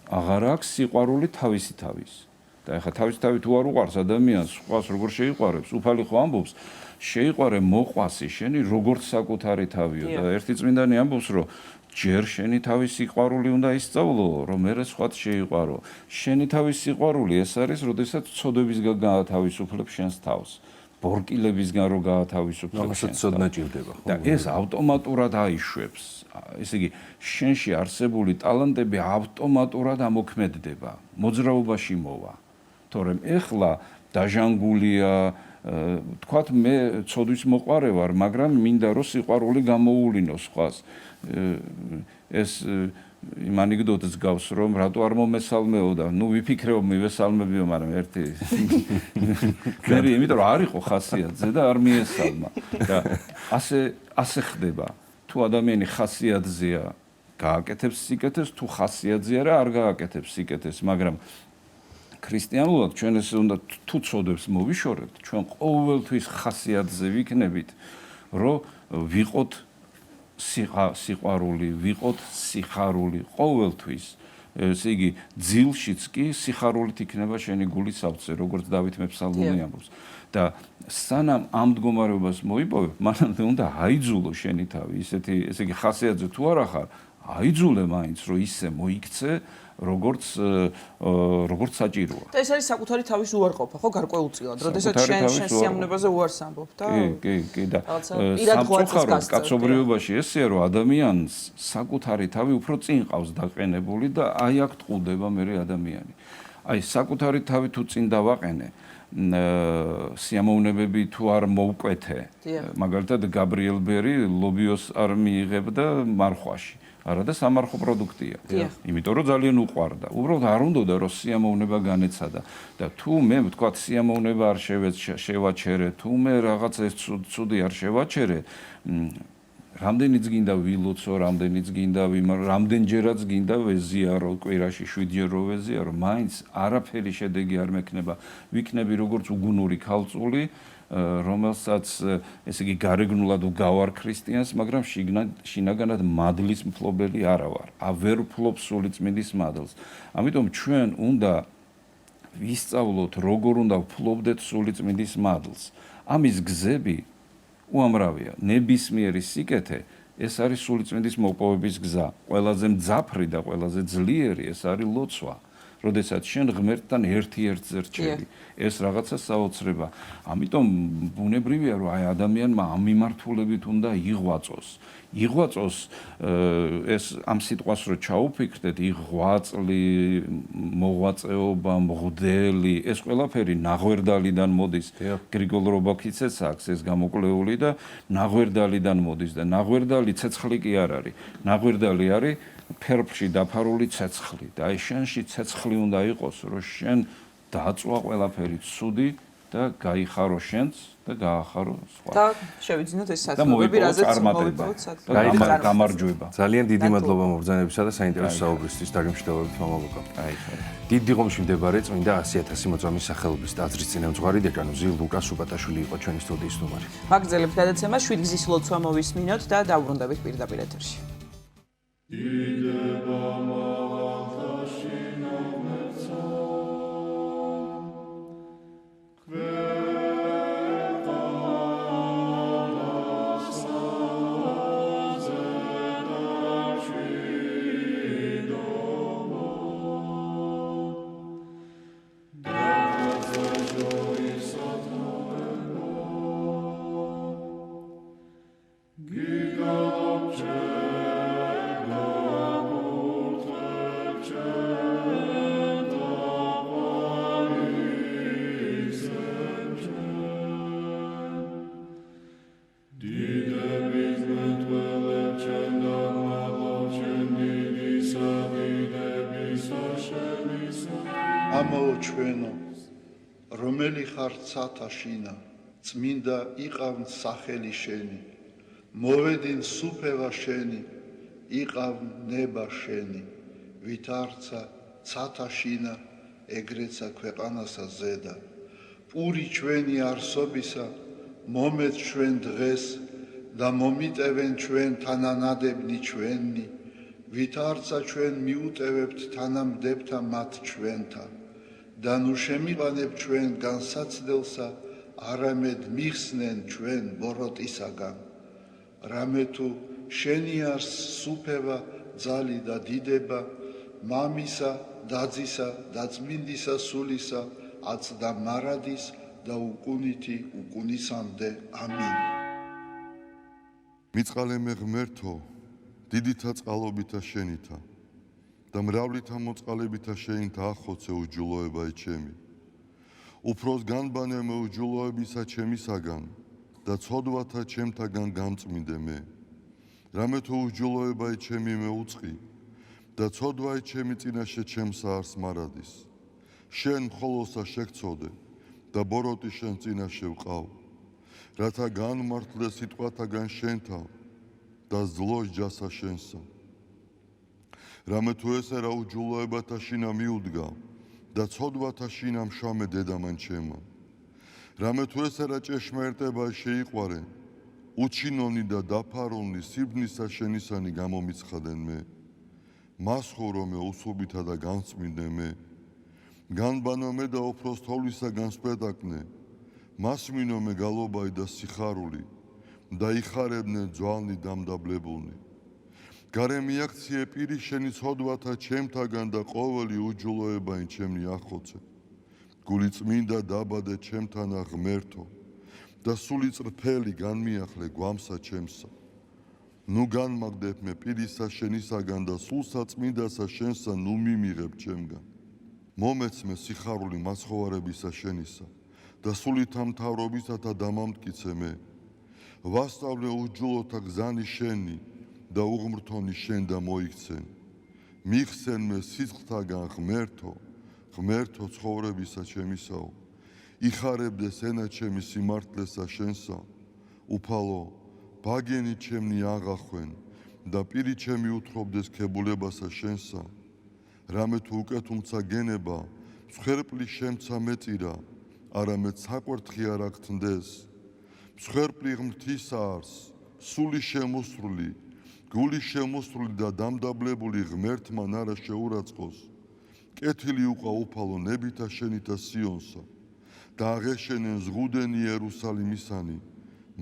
აღარ აქვს სიყვარული თავისი თავის. და ეხლა თავის თავი თუ არ უყვარს ადამიანს, სხვას როგორ შეიყვარებს? უფალი ხო ამბობს შეიყვარე მოყვასი შენი როგორც საკუთარი თავიო და ერთი წმინდანი ამბობს რომ ჯერ შენი თავის სიყვარული უნდა ისწავლო რომ მერე სხვაც შეიყვარო. შენი თავის სიყვარული ეს არის, როდესაც ცოდვებისგან გაათავისუფლებ შენს თავს. ბორკილებისგან რო გაათავისუფლებ შენს თავს. და ეს ავტომატურად აიშვებს. ესე იგი შენში არსებული ტალანტები ავტომატურად ამოქმედდება. მოძრაობაში მოვა. თორემ ეხლა დაჟანგულია თქვათ მე ცოდვის მოყარე ვარ, მაგრამ მინდა რომ სიყვარული გამოუვლინოს სხვას. ეს იმ ანეკდოტს გავს რომ რატო არ მომესალმეო და ნუ ვიფიქრეო მივესალმებიო, მაგრამ ერთი მე იმიტომ რომ არ იყო ხასიათზე და არ მიესალმა და ასე ხდება. თუ ადამიანი ხასიათზეა გააკეთებს სიკეთეს, თუ ხასიათზე არა არ გააკეთებს სიკეთეს, მაგრამ ქრისტიანულად ჩვენ ეს უნდა თუ ცოდებს მოვიშორებთ, ჩვენ ყოველთვის ხასიათზე ვიქნებით, რომ ვიყოთ სიყვარული, ვიყოთ სიხარული ყოველთვის. ესე იგი ძილშიც კი სიხარულით იქნება შენი გულის სავწე, როგორც დავით მეფსალმონი ამბობს. და სანამ ამ მდგომარეობას მოიპოვებ, მანამდე უნდა აიძულო შენი თავი, ესე იგი ხასიათზე თუ არ ახარ, აიძულე მაინც, რომ ისე მოიქცე, როგორც საჭიროა. და ეს არის საკუთარი თავის უარყოფა, ხო, გარკვეულწილად. როდესაც შენ სიამოვნებაზე უარს ამბობ და კი და სამწუხაროდ კაცობრიობაში ესეა, რომ ადამიანს საკუთარი თავი უფრო წინ ყავს დაყენებული და აი აქ ტყუდება მერე ადამიანი. აი საკუთარი თავი თუ წინ დავაყენე, სიამოვნებები თუ არ მოვკვეთე, მაგალითად გაბრიელ ბერი ლობიოს არ მიიღებდა მარხვაში. არა და სამარხო პროდუქტია. იმიტომ რომ ძალიან უყვარდა. უბრალოდ არ უნდოდა რომ სიამოვნება განეცადა. და თუ მე ვთქვათ სიამოვნება არ შევაჩერე, თუ მე რაღაც ეს ცუდი არ შევაჩერე, რამდენიც გინდა ვილოცო, რამდენიც გინდა რამდენჯერაც გინდა ვეზიარო, კვირაში 7-ჯერ რო ვეზიარო, მაინც არაფერი შედეგი არ მექნება. ვიქნები როგორც უგუნური ქალწული, რომელსაც ესე იგი გარეგნულად უგავარ ქრისტიანს, მაგრამ შინაგანად მადლის მფლობელი არა ვარ. ვერ ვფლობ სული წმინდის მადლს. ამიტომ ჩვენ უნდა ვისწავლოთ, როგორ უნდა ვფლობდეთ სულიწმინდის მადლს. ამის გზები უამრავია. ნებისმიერი სიკეთე ეს არის სულიწმინდის მოპოვების გზა. ყველაზე მძაფრი და ყველაზე ძლიერი ეს არის ლოცვა. როდესაც შენ ღმერთთან ერთ-ერთზე რჩები. ეს რაღაცა საოცრება. ამიტომ ბუნებრივია, რომ აი ადამიანმა ამ მიმართულებით უნდა იღვაწოს. იღვაწოს ეს ამ სიტყვას რო ჩაუფიქრდეთ, იღვაწლი, მოღვაწეობა, მღვდელი, ეს ყველაფერი ნაღვერდალიდან მოდის. გრიგოლ რობაქიცეც აქვს ეს გამოკვლეული და ნაღვერდალიდან მოდის და ნაღვერდალი ცეცხლი კი არ არის. ნაღვერდალი არის ფერფლში დაფარული ცეცხლი და აი შენში ცეცხლი უნდა იყოს, რომ შენ დააწვა ყველაფერი ცუდი და გაიხარო შენც და გაახარო სხვა. და შევიძინოთ ეს სათნოები, რაზეც მოვიპოვოთ სათნოები. გამარჯვება. ძალიან დიდი მადლობა მობრძანებისა და საინტერესო საუბრისთვის დაგემშვიდობებით მამა ლუკა. დიდ დიღომში მდებარე წმინდა 100.000 მოწამის სახელობის ტაძრის წინამძღვარი დეკანოზი ლუკა სუბატაშვილი იყო ჩვენი სტუდიის სტუმარი. მაგზელებს გადაცემა 7 გზის ლოცვა მოვისმინოთ და დავბრუნდებით პირდაპირ ეთერში. ამაო ჩვენო, რომელი ხარ ცათა შინა, წმინდა იყავ სახელი შენი, მოვედინ სუფევა შენი, იყავ ნება შენი, ვით არცა ცათა შინა, ეგრეცა ქვეყანასა ზედა, პური ჩვენი არსობისა, მომეც ჩვენ დღეს და მომიტევენ ჩვენ თანანადებნი ჩვენი, ვით არცა ჩვენ მიუტევებთ თანამდებთა მათ ჩვენთა. და ნუ შემიყანებ ჩვენ განსაცდელსა, არამედ მიხსნენ ჩვენ ბოროტისაგან. რამე თუ შენი არს სუფევა, ძალი და დიდება, მამისა, დაძისა და წმინდისა სულისა, აცდა მარადის და უკუნითი უკუნისამდე. ამინ. მიწყალემე ღმერთო, დიდითა წყალობითა შენითა და მრავლითა მოწყალებითა შენითა ახოცე უჯულოება ჩემი. უფროს განბანე მე უჯულოებისა ჩემისაგან და ცოდვათა ჩემთაგან გამწმინდე მე. რამე თუ უჯულოება ჩემი მე უწყი და ცოდვა ჩემი წინაშე ჩემსა არს მარადის. შენ მხოლოსა შეგწოდე და ბოროტი შენ წინაშე ვყავ. რათა განმართლე სიტყვათაგან შენთა და ზლოს ჯასა შენსა. რამე თუ ესე რა უჯულოებათა შინა მიუდგა და ცოდვათა შინა მშამე დედამან ჩემა. რამე თუ ესე რა ჭეშმარიტება შეიყვარე, უჩინონი და დაფარონი სიბნისა შენისანი გამომიცხადენ მე. მას ხორო მე უსუბითა და განწმინდე მე. განბანო მე და უფროს თოვლისაგან სპეტაკნე. მას მინო მე გალობაი და სიხარული და იხარებდნენ ძვალნი დამდაბლებულნი. გარე მიაქციე პირი შენი ცოდვათა ჩემთაგან და ყოველი უჯულოებაი ჩემნი ახოცე. გული წმინდა დაბადე ჩემთანა ღმერთო და სული წრფელი განმიახლე გვამსა ჩემსა. ნუ განმაგდებ მე პირისა შენისაგან და სულსა წმინდასა შენსა ნუ მიმიღებ ჩემგან. მომეცმე სიხარული მაცხოვარებისა შენისა და სულითა მთავრობისათა დამამტკიცე მე. ვასწავლე უჯულოთა გზანი შენი და უღმრთონი შენ და მოიქცენ. მიხსენ მე სიცხთაგან ღმერთო, ღმერთო ცხოვრებისა ჩემისაო. იხარებდეს ენა ჩემი სიმართლესა შენსა. უფალო, ბაგენი ჩემნი აღახვენ და პირი ჩემი უთხრობდეს ქებულებასა შენსა. რამე თუ უკეთუმცა გენება, მსხვერპლი შემცა მეწირა, არამედ საკვერთხი არ აქთნდეს. მსხვერპლი ღმრთისა არს, სული შემოსრული, გული შემოსრული და დამდაბლებული ღმერთმან არა შეურაცხყოს. კეთილი უყა უფალო ნებითა შენითა სიონსა და აღეშენენ ზღუდენი იერუსალიმისანი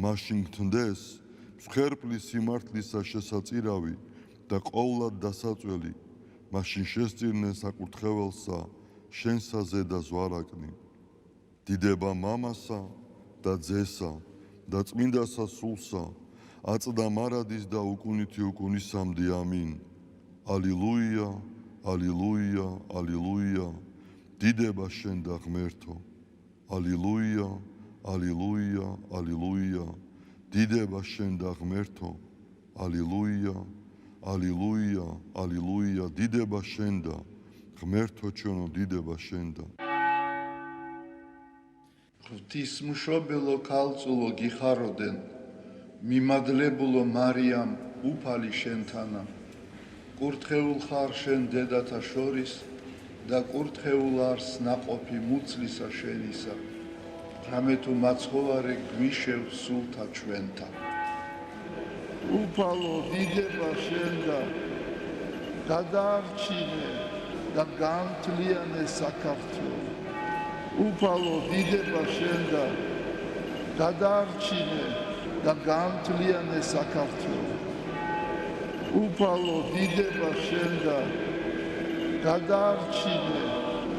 მაშინ გთნდეს მსხვერპლის სიმართლისა შესაწირავი და ყოვლად დასაწველი მაშინ შესწირნენ საკურთხეველსა შენსა ზედა ზვარაკნი დიდება მამასა და ძესა და წმინდასა სულსა აწდა მარადის და უკუნითი უკუნისამდე ამინ ალილუია ალილუია ალილუია დიდება შენ და ღმერთო ალილუია ალილუია ალილუია დიდება შენ და ღმერთო ალილუია ალილუია ალილუია დიდება შენ და ღმერთო ჩვენო დიდება შენ და ღვთისმშობელო ქალწულო გიხაროდენ მიმადლებულო მარიამ უფალი შენთანა კურთხეულ ხარ შენ დედათა შორის და კურთხეულ არს ნაყოფი მუცლისა შენისა რამე თუ მაცხოვარე გვიშევ სულთა ჩვენთან უფალო დიდება შენ და გადაარჩინე და განთლიანე საქართველო უფალო დიდება შენ და გადაარჩინე და განთლიანე საქართველო უფალო დიდება შენ და გადაარჩინე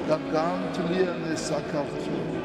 და განთლიანე საქართველო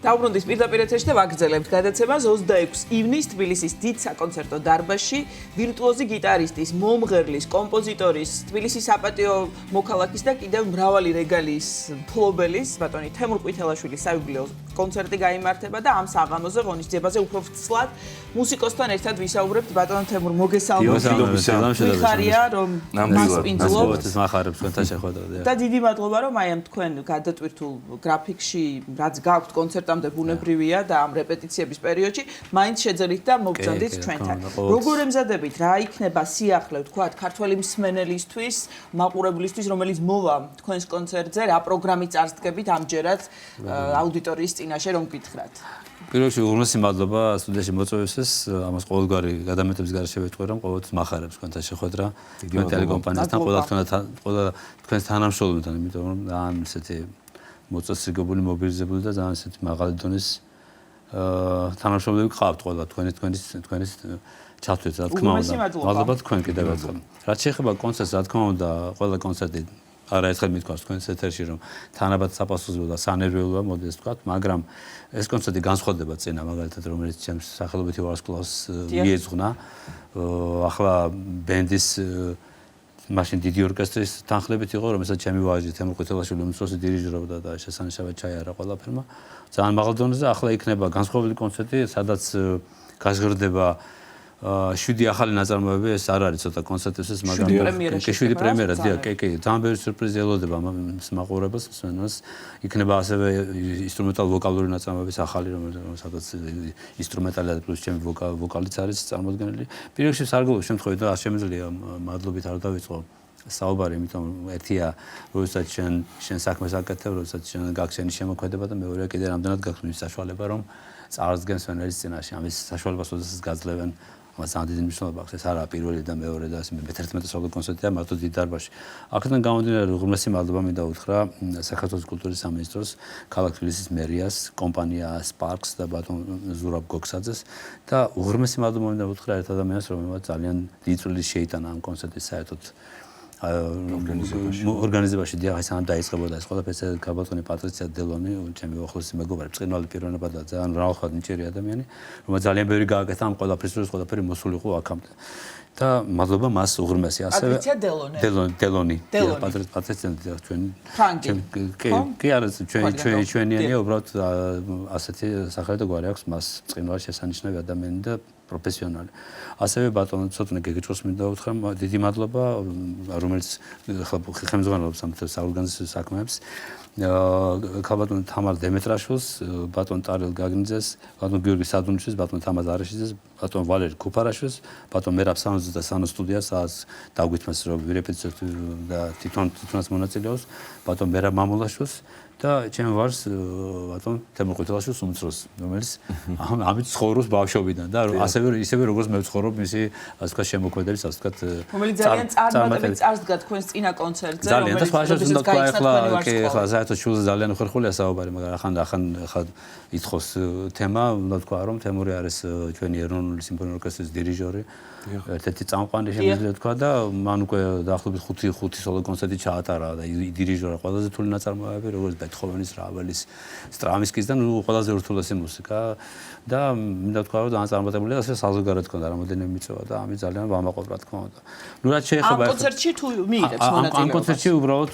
დაუბრუნდით პირდაპირ ეთერში და ვაგრძელებთ გადაცემას 26 ივნისს თბილისის დიდ საკონცერტო დარბაზში ვირტუოზი გიტარისტის, მომღერლის, კომპოზიტორის, თბილისის საპატიო მოქალაქის და კიდევ მრავალი რეგალიის მფლობელის ბატონი თემურ ყვითელაშვილის საიუბილეო კონცერტი გაიმართება და ამ საღამოზე ღონისძიებაზე უფრო ვცლად მუსიკოსთან ერთად ვისაუბრებთ ბატონ თემურ მოგესალმებით. ვიხარია რომ მას პინძლობთ მახარებს თქვენთან შეხვედრა და დიდი მადლობა რომ აი ამ თქვენ გადატვირთულ გრაფიკში რაც გაქვთ კონცერტამდე ბუნებრივია და ამ რეპეტიციების პერიოდში მაინც შეძელით და მოგზავნით ჩვენთან. როგორ ემზადებით რა იქნება სიახლე ვთქვათ ქართველი მსმენელისთვის, მაყურებლისთვის რომელიც მოვა თქვენს კონცერტზე, რა პროგრამით წარსდგებით ამჯერად აუდიტორიის წინაშე რომ გითხრათ. პირველ რიგში უღრმესი მადლობა სტუდიაში მოწვევისთვის, ამას ყოველგვარი გადამეტების გარეშე ვეთქვი რომ ყოველთვის მახარებს თქვენთან შეხვედრა, თქვენ ტელეკომპანიასთან, ყველა თქვენს თანამშრომლებთან, იმიტომ რომ ძალიან ესეთი მოწესრიგებული, მობილიზებული და ძალიან ესეთი მაღალი დონის თანამშრომლები გყავთ ყველა თქვენის ჩათვლით, რა თქმა უნდა. მადლობა თქვენ კიდევ ერთხელ. რაც შეეხება კონცერტს, რა თქმა უნდა, ყველა კონცერტი არაერთხელ მithქვას თქვენს ეთერში რომ თანაბად საპასუხისმგებლო და სანერვიულოა, მოდი ეს ვთქვათ, მაგრამ ეს კონცერტი განსხვავდება წინა მაგალითად რომელიც ჩემს სახელობითი ვარსკვლავს მიეძღვნა. ახლა ბენდის მაშინ დიდი ორკესტრის თანხლებით იყო, რომელსაც ჩემი ვაჟი თემურ ყვითელაშვილი უმცროსი დირიჟორობდა და შესანიშნავად ჩაიარა ყველაფერმა. ძალიან მაღალ დონეზე ახლა იქნება განსხვავებული კონცერტი, სადაც გაზღერდება 7 ახალი ნაწარმოები, ეს არ არის ცოტა კონცერტისთვის, მაგრამ 7 პრემიერა, კი, ძალიან ბევრი სიურპრიზი ელოდება მაყურებელს, მსმენელს. იქნება ასევე ინსტრუმენტალ ვოკალური ნაწარმოების ახალი, რომელსაც ინსტრუმენტალი პლუს ჩემი ვოკალიც არის წარმოდგენილი. პირველ რიგში სარგებლობის შემთხვევით და შემიძლია მადლობით არ დავიწყო საუბარი, იმიტომ ერთია, როდესაც შენ საქმეს აკეთებ, როდესაც შენ გაქცენის შემოქმედება და მეორეა კიდე რამდენად გაქვს მის საშუალება, რომ წარსდგენ მსმენელის წინაშე. ამის საშუალებას როდესაც გაძლევენ მას ძალიან დიდი მნიშვნელობა აქვს. ეს არაა პირველი და მეორე და მე-11 სოლო კონცერტია მარტო დიდ დარბაზში. აქედან გამომდინარე, უღრმესი მადლობა მინდა უთხრა საქართველოს კულტურის სამინისტროს, ქალაქ თბილისის მერიას, კომპანია Sparks და ბატონ ზურაბ გოგსაძეს და უღრმესი მადლობა მინდა უთხრა ერთ ადამიანს, რომელმაც ძალიან დიდი წვლილი შეიტანა ამ კონცერტის საერთოდ ორგანიზებაში დიახ, სანამ დაიწყებოდა ეს ყველაფერი, გაბატონი პატრიცია დელონი, ჩემი უახლოესი მეგობარი, ბრწყინვალე პიროვნება და ძალიან მრავალხმად ნიჭიერი ადამიანი, რომელიც ძალიან ბევრი გააკეთა ამ ყველაფრის დროს, ყველაფერი მოსული იყო აქამდე. და მადლობა მას უღრმესი ასევე პატრიცია დელონი პატრიცია ჩვენ კი არა ჩვენიანია უბრალოდ ასეთი სახელი და გვარი აქვს მას ბრწყინვალე შესანიშნავი ადამიანი და პროფესიონალი. ასევე ბატონო ცოტნე გეგეჭოს მინდა უთხრა დიდი მადლობა რომელიც ხელმძღვანელობს ამ საორგანიზაციო საქმეებს ქალბატონ თამარ დემეტრაშვილს, ბატონ ტარელ გაგნიძეს, ბატონ გიორგი სადუნჩის, ბატონ თამარ არაშიძეს, ბატონ ვალერი ქუფარაშვილს, ბატონ მერაბ სანოზის და სანოს სტუდიას დაგვითმეს რომ ვირეპეტიციოთ და თვითონაც მონაწილეობს, ბატონ მერაბ მამულაშვილს და ჩემ ვარს ბატონ თემურ ყვითელაშვილს უმცროს, რომელიც ამით ცხოვრობს ბავშვობიდან და ისევე როგორც მე ვცხოვრობ მისი ასე ვთქვათ შემოქმედების ასე ვთქვათ რომელიც ძალიან წარმატებით წარსდგა თქვენს წინა კონცერტზე რომელიც უნდა თქვა ახლა საერთოდ შულზე ძალიან უხერხულია საუბარი, მაგრამ ახლა ითხოვს თემა, უნდა თქვა რომ თემური არის ჩვენი ეროვნული სიმფონიური ორკესტრის დირიჟორი, ერთ-ერთი წამყვანი შემიძლია თქვა და მან უკვე დაახლოებით 5 სოლო კონცერტი ჩაატარა და დირიჟორა ყველაზე რთული ნაწარმოებები, როგორც ბეთჰოვენის, რაველის, სტრამინსკის და ყველაზე რთულესი მუსიკა და მინდა თქვა რომ წარმატებულია ასე საზოგადოებრივ თქონდა რამოდენიმე მიწვევა და ამით ძალიან ვამაყობ რა თქმა უნდა. ნუ რაც შეეხება ამ კონცერტში თუ მიიღებს მონაწილეობას? ამ კონცერტში უბრალოდ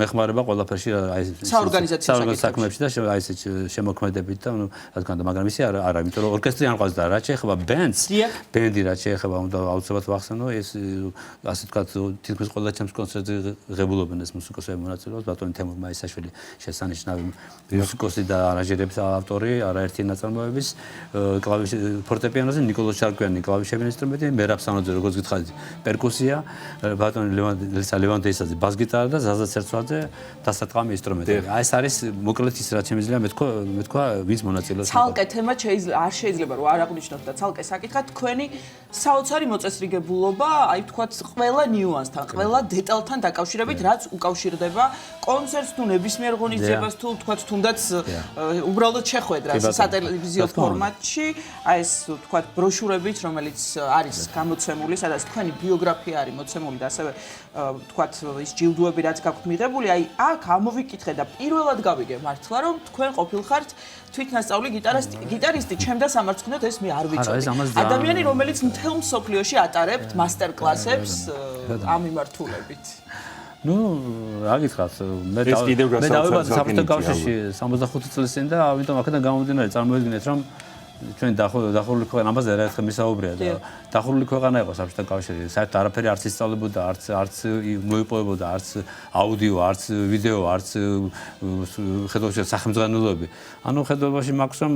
მეხმარება ყველაფერში აი საორგანიზაციო საქმეებში და აი ეს შემოქმედებით და ნუ რა თქმა უნდა, მაგრამ ისე არა, იმიტომ რომ ორკესტრი არ ყავს და რაც შეეხება ბენდი რაც შეეხება უნდა აუცილებლად ვახსენო ეს ასე ვთქვათ თითქმის ყველა ჩემს კონცერტზე ღებულობენ ეს მუსიკოსები მონაწილეობს ბატონი თემურ მაისაშვილი შესანიშნავი მუსიკოსი და არანჟირების ავტორი არაერთი ნაწარმოების კლავიშ ფორტეპიანოზე ნიკოლოზ შარკვიანი კლავიშები ინსტრუმენტი მერაბ სანოძე როგორც გითხარით პერკუსია ბატონი ლევან დეისაძე ბას-გიტარა და ზაზა ცერცვაძე დასარტყამი ინსტრუმენტები აი ეს არის მოკლედ ის რაც შემიძლია მე თქვა ვინც მონაწილეობს ცალკე თემა არ შეიძლება რომ არ აღნიშნოთ და ცალკე საკითხად თქვენი საოცარი მოწესრიგებულობა, აი ვთქვათ, ყველა ნიუანსთან, ყველა დეტალთან დაკავშირებით, რაც უკავშირდება კონცერტს თუ ნებისმიერ ღონისძიებას თუ ვთქვათ, თუნდაც უბრალოდ შეხვედრას სატელევიზიო ფორმატში, აი ეს ვთქვათ, ბროშურებით, რომელიც არის გამოცემული, სადაც თქვენი ბიოგრაფია არის მოცემული და ასევე ვთქვათ, ის ჯილდოები, რაც გაქვთ მიღებული, აი აქ ამოვიკითხე და პირველად გავიგე მართლა, რომ თქვენ ყოფილხართ თვითნასწავლი გიტარისტი, ჩემ და სამარცხვინოდ ეს მე არ ვიცოდი. ადამიანი, რომელიც მთელ მსოფლიოში ატარებთ მასტერკლასებს ამ მიმართულებით. ნუ რა გითხრათ, მე დავიბადე საბჭოთა კავშირში 65 წლის წინ და ამიტომ აქედან გამომდინარე წარმოვიდგინეთ რომ ჩვენ დახურული ქვეყანა ამაზე არაერთხელ მისაუბრია და დახურული ქვეყანა იყო საბჭოთა კავშირი. საერთოდ არაფერი არც ისწავლებოდა, არც მოიპოვებოდა, არც აუდიო, არც ვიდეო, არც ხედავთ სახელმძღვანელოები. ანუ ხედავაში მაქვს რომ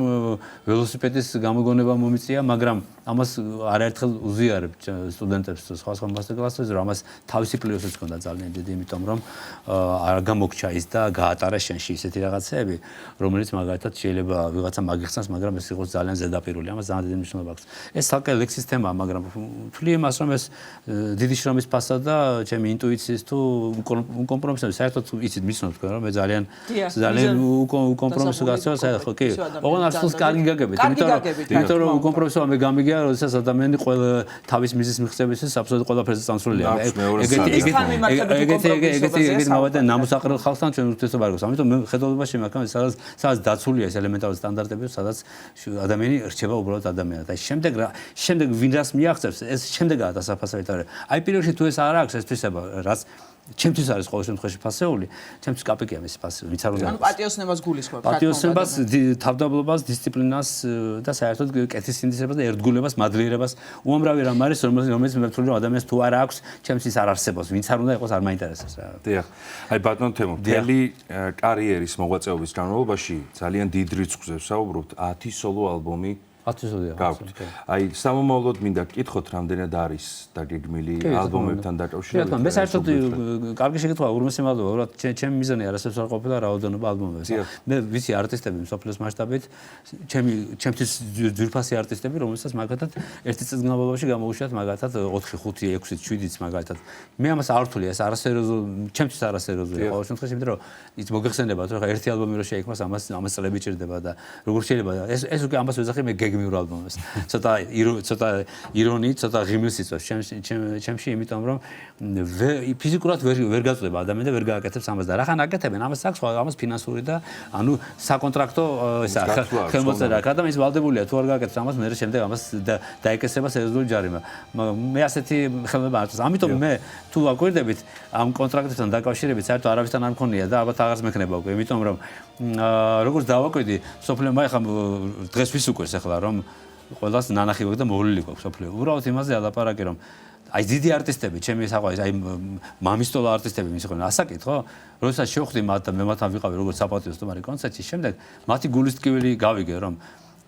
ველოსიპედის გამოგონება მომიწია, მაგრამ ამას არაერთხელ უზიარებ სტუდენტებს სხვა მასტერკლასებზე, რომ ამას თავისი პლუსიც ჰქონდა ძალიან დიდი, იმიტომ რომ არ გამოგჩა ის და გაატარა შენში ისეთი რაღაცები, რომელიც მაგალითად შეიძლება ვიღაცა მაგიხსნას, მაგრამ ეს იყოს ძალიან ზედაპირული, ამას ძალიან დიდი მნიშვნელობა აქვს. ეს თალკე ლექსის თემაა, მაგრამ ვთვლი იმას, რომ ეს დიდი შრომის ფასად და ჩემი ინტუიციის თუ კომპრომისები საერთოდ იცით მისცნობ თქვენ რომ მე ძალიან უკომპრომისო გასწევ საერთოდ კი. ოღონდ არც კარგი გაგებით, იმიტომ რომ უკომპრომისოა მე გამიგია, როდესაც ადამიანი ყველა თავის მიზნის მიღწევისთვის აბსოლუტურად ყველაფერზე წამსვლელია. ეგეთი მოვიდა ნამუსაყრელ ხალხთან ჩვენ ურთიერთობა არ გვაქვს. ამიტომ მე ხედავობაში მაქვს სადაც დაცულია ეს ელემენტარული სტანდარტები, სადაც ადამიანი რჩება უბრალოდ ადამიანად. აი შემდეგ ვინ რას მიაღწევს, ეს შემდეგაა დასაფასებელი. აი პირველში თუ ეს არ აქვს ეს თვისება, რაც ჩემთვის არის ყოველ შემთხვევაში ფასეული, ჩემთვის კაპიკია მის ფასი, ვიც არ უნდა. ანუ პატიოსნებას გულისხმობ, პატიოსნებას, თავდაბლობას, დისციპლინას და საერთოდ კეთის სინდისებას და ერთგულებას, მადლიერებას, უამრავი რამ არის, რომელიც მე ვთვლი რომ ადამიანს თუ არ აქვს, ჩემთვის არ არსებობს, ვინც არ უნდა იყოს, არ მაინტერესებს რა. დიახ. აი ბატონ თემო, მთელი კარიერის მოღვაწეობის განმავლობაში ძალიან დიდ რიცხვზე ვსაუბრობთ 10 სოლო ალბომი. გაქვთ. აი სამომავლოდ მინდა გკითხოთ, რამდენად არის დაგეგმილი ალბომებთან დაკავშირებით. მე საერთოდ კარგი შეკითხვა, უღრმესი მადლობა, უბრალოდ ჩემი მიზანი არასდროს არ ყოფილა რაოდენობა ალბომების. მე ვიცი არტისტები მსოფლიოს მასშტაბით, ჩემთვის ძვირფასი არტისტები, რომელსაც მაგალითად ერთი წლის განმავლობაში გამოუშვათ მაგალითად 4, 5, 6, 7-იც მაგალითად. მე ამას არ ვთვლი, ეს არასერიოზული, ჩემთვის არასერიოზულია ყოველ შემთხვევაში, იმიტომ რომ ის მოგეხსენებათ, რომ ერთი ალბომი რო შეიქმნას, ამას წლები ჭირდება და როგორ შეიძლება ეს უკვე ამას ვეძახი მე გეგმიურ ალბომს. ცოტა ირონიით, ცოტა ღიმილს იწვევს ჩემში, იმიტომ რომ ფიზიკურად ვერ გაწდება ადამიანი და ვერ გააკეთებს ამას და რახან აკეთებენ ამას აქვს ამას ფინანსური და ანუ საკონტრაქტო ესა ხელმოწერა და ის ვალდებულია თუ არ გააკეთებს ამას მე შემდეგ ამას დაეკესება სერიოზული ჯარიმა. მე ასეთი ხელმება არ აქვს. ამიტომ მე თუ აკვირდებით ამ კონტრაქტებთან დაკავშირებით საერთოდ არავისთან არ მქონია და ალბათ აღარც მექნება უკვე, იმიტომ რომ როგორც დავაკვირდი, სოფლიო მე ხა დღეს ვის უკვირს ახლა რომ ყველას ნანახი გვაქვს და მოვლილი გვაქვს სოფლიო. უბრალოდ იმაზე ალაპარაკი რომ აი დიდი არტისტები, ჩემი საყვარელი, აი მამისტოლა არტისტები მის ხოლმე ასაკით, ხო? როდესაც შევხვდი მათ და მე მათთან ვიყავი როგორც საპატიო სტუმარი კონცერტში, შემდეგ მათი გულის ტკივილი გავიგე რომ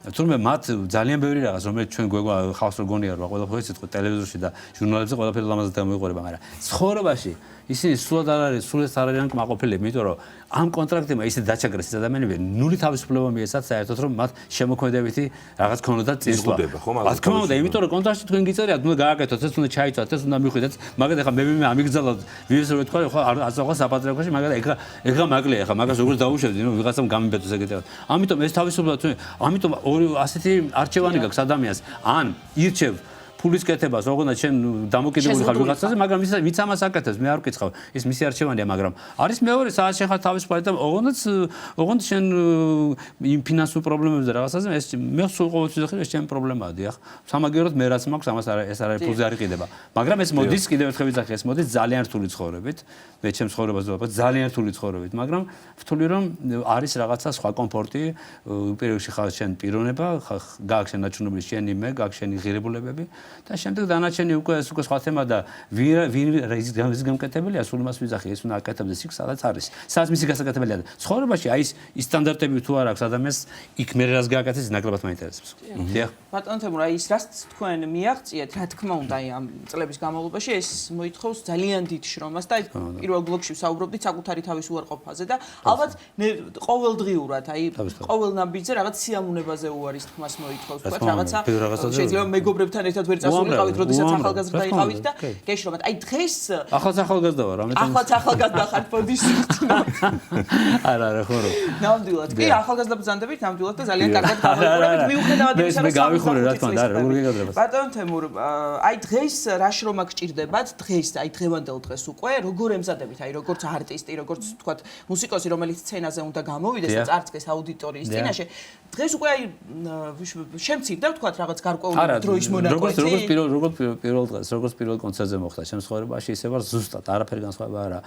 თუმცა მათ ძალიან ბევრი რაღაც რომელიც ჩვენ გვეგვა ხალხს რო გონია რომ ყველაფერი სიტყვა ტელევიზორში და ჟურნალებზე ყველაფერი ლამაზად გამოიყურება, მაგრამ ცხოვრებაში ისინი სულად არ არიან კმაყოფილები, იმიტომ რომ ამ კონტრაქტებმა ისე დაჩაგრეს ეს ადამიანები ნული თავისუფლება მიეცათ საერთოდ რომ მათ შემოქმედებითი რაღაც ქონოდათ წინსვლა. რა თქმა უნდა, იმიტომ რომ კონტრაქტში თქვენ გიწერიათ, უნდა გააკეთოთ, ეს უნდა ჩაიცვათ, ეს უნდა მიხვიდეთ, მაგათ ახლა მე ამიგზავნოთ, ვიდეს რო თქვა, ხო არ წავა საპატრიარქოში, მაგრამ ეხლა მაგლია, ხა მაგას როგორ დაუშვებდი, რომ ვიღაცამ გამიბედოს ეგეთად. ამიტომ ეს თავისუფლად ამიტომ ორი ასეთი არჩევანი გაქვს ადამიანს, ან ირჩევ ფულის კეთებას, ოღონდ შენ დამოკიდებული ხარ ვიღაცაზე, მაგრამ ვიც ამას აკეთებს, მე არ ვკითხავ, ის მისი არჩევანია, მაგრამ არის მეორე, სადაც შენ ხარ თავისუფალი და ოღონდ შენ იმ ფინანსურ პრობლემებზე რაღაცაზე, ეს მე სულ ყოველთვის ვიხილ, ეს ჩემი პრობლემაა, დიახ. სამაგეროდ მე რაც მაქვს, ამას ეს არ არის ფულზე არ იყიდება. მაგრამ ეს მოდის კიდევ ერთხელ ვიძახი, ეს მოდის ძალიან რთული ცხოვრებით. მე ჩემს ცხოვრებას ვაპარაკ ძალიან რთული ცხოვრებით, მაგრამ ვთვლი რომ არის რაღაცა სხვა კომფორტი, პირველში ხარ შენ პიროვნება, გააქვს შენ ნაჩვენებული შენი მე, გააქვს შენი ღირებულებები. და შემდეგ დანარჩენი უკვე სხვა თემა და ვინ ის გამკეთებელია, სულ იმას ვიძახი, ეს უნდა აკეთებდეს იქ, სადაც არის. სადაც მისი გასაკეთებელია და ცხოვრებაში აი ის სტანდარტები თუ არ აქვს ადამიანს, იქ მე რას გააკეთებს, ნაკლებად მაინტერესებს. დიახ. ბატონ თემურ, აი ის რაც თქვენ მიაღწიეთ, რა თქმა უნდა, აი ამ წლების განმავლობაში ეს მოითხოვს ძალიან დიდ შრომას და აი პირველ ბლოკში ვსაუბრობდით საკუთარი თავის უარყოფაზე და ალბათ ყოველდღიურად, აი ყოველ ნაბიჯზე რაღაც სიამოვნებაზე უარის თქმას მოითხოვს, თქვა რაღაცა შეიძლება მეგობრებთან ერთად ვერ წასულიყავით, როდესაც ახალგაზრდა იყავით და გეშრომათ. აი დღეს ახალგაზრდა ვარ, ამიტომ ახალგაზრდა ხართ პოდიშტინად. არა, ხო რო. ნამდვილად. კი, ახალგაზრდა ბრძანდებით, ნამდვილად და ძალიან კარგად გავიყურებით. მიუხედავად იმისა, რომ გავიხურე რა თქმა უნდა, როგორ გეკადრებათ. ბატონ თემურ, აი დღეს რა შრომა გჭირდებათ? დღეს, აი დღევანდელ დღეს უკვე როგორ ემზადებით? აი როგორც არტისტი, როგორც თქვათ, მუსიკოსი, რომელიც სცენაზე უნდა გამოვიდეს და წარწეს აუდიტორიის წინაშე. დღეს უკვე აი შემცირდა თქვათ რაღაც გარკვეული დროის მონაკვეთი. როგორც პირველ კონცერტზე მოხდა ჩემს ცხოვრებაში, ისე ვარ ზუსტად, არაფერი განსხვავება არა.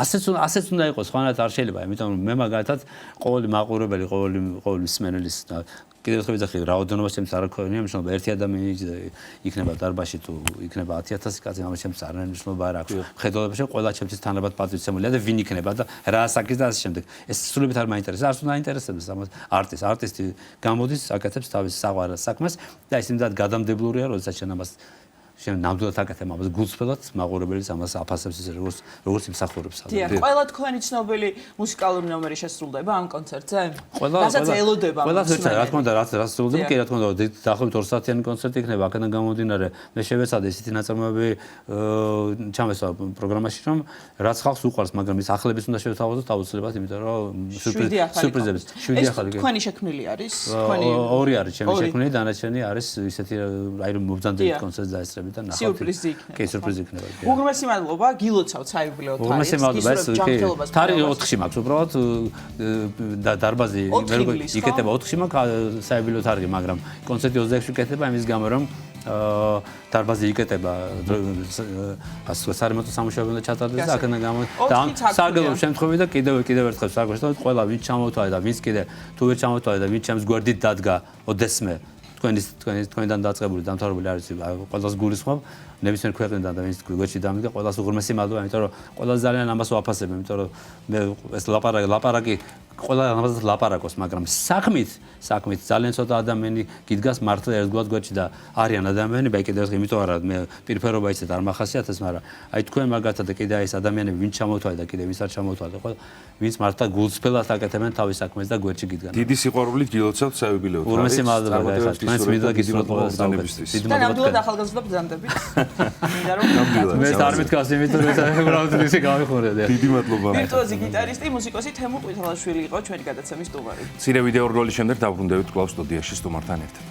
ასეც უნდა იყოს, სხვანაირად არ შეიძლება, იმიტომ რომ მე მაგალითად ყოველი მაყურებელი, ყოველი მსმენელის კიდევ ერთხელ ვიძახი, რაოდენობას ჩემს არ აქვს მნიშვნელობა, ერთი ადამიანი იქნება დარბაზში თუ იქნება 10,000 კაცი, ამას ჩემს არ მნიშვნელობა არ აქვს. მხედველობაში ყველა ჩემთვის თანაბად პატივცემულია და ვინ იქნება და რა ასაკის და ასე შემდეგ. ეს სრულებით არ მაინტერესებს, არც უნდა აინტერესებს ამას არტისტი გამოდის, აკეთებს თავის საყვარელ საქმეს და ის იმდად გადამდებლურია, როდესაც შენ ამას შენ ნამდვილად აკეთებ ამას გულწრფელად, მაყურებელს ამას აფასებს ისე როგორც იმსახურებს. დიახ, ყველა თქვენი ცნობილი მუსიკალური ნომერი შესრულდება ამ კონცერტზე? რასაც ელოდება. ყველა ერთად, რა თქმა უნდა, რაც სრულდება, კი რა თქმა უნდა, დაახლოებით 2 საათიანი კონცერტი იქნება, აქედან გამომდინარე, მე შევეცადე ისეთი ნაწარმოები ჩამესვა პროგრამაში, რომ რაც ხალხს უყვარს, მაგრამ ის ახლების უნდა შევთავაზოთ აუცილებლად, იმიტომ რომ სიურპრიზები. 7 ახალი. თქვენი შექმნილი არის? ორი არის ჩემი შექმნილი, დანარჩენი არის ისეთი აი რომ მობრძანდებით კონცერტს დაესწრებით. სიურპრიზი იქნება. კი, სიურპრიზი იქნება. უღრმესი მადლობა, გილოცავთ საიუბილეო თარიღს. უღრმესი მადლობა, ეს კი. თარიღი 4-ში მაქვს, უბრალოდ დარბაზი იქეთება 4-ში მაქვს საიუბილეო თარიღი, მაგრამ კონცერტი 26-ში იქეთება იმის გამო, რომ დარბაზი იქეთება სარემონტო სამუშაოები უნდა ჩატარდეს და აქედან გამო და სარგებლობ შემთხვევით და კიდევ ერთხელ სარგებლობ ყველა ვინც ჩამოთვალე და ვინც კიდე თუ ვერ ჩამოთვალე და ვინც ჩემს გვერდით დადგა ოდესმე თქვენიდან დაწყებული დამთავრებული არის ყველას გულისხმობ ნებისმიერ ქვეყნიდან და ვინც გვერდში დამდგა ყველას უღრმესი მადლობა, იმიტომ რომ ყველა ძალიან ამას ვაფასებ, იმიტომ რომ მე ეს ლაპარაკი ყველა ამაზე ლაპარაკობს, მაგრამ საქმით ძალიან ცოტა ადამიანი გიდგას მართლა ერთგვარ გვერდში და არიან ადამიანები, აი კიდევ ერთხელ იმიტომ არა მე პირფერობა ისეთ არ მახასიათებს, მაგრამ აი თქვენ მაგათად და კიდე აი ეს ადამიანები ვინც ჩამოთვალე და კიდე ვინც არ ჩამოთვალე, ყველა ვინც მართლა გულწრფელად აკეთებენ თავის საქმეს და გვერდში გიდგან. დიდი სიყვარულით გილოცავთ საიუბილეო თარიღს. უღრმესი მადლობა გაიხარეთ. თქვენს მიდლა გისურვებთ ყველას ბრძანებისთვის. და ნამდვილად ახალგაზრდა ბრძანდებით. მინდა რომ მე არ მეთქავს იმიტომ რომ უბრალოდ ისე გავიხურე. დიდი მადლობა. ვირტუოზი გიტარისტი, მუსიკოსი თემურ ყვითელაშვილი იყო ჩვენი გადაცემის სტუმარი. მცირე ვიდეო რგოლის შემდეგ დაბრუნდებით კვლავ სტუდიაში სტუმართან ერთად.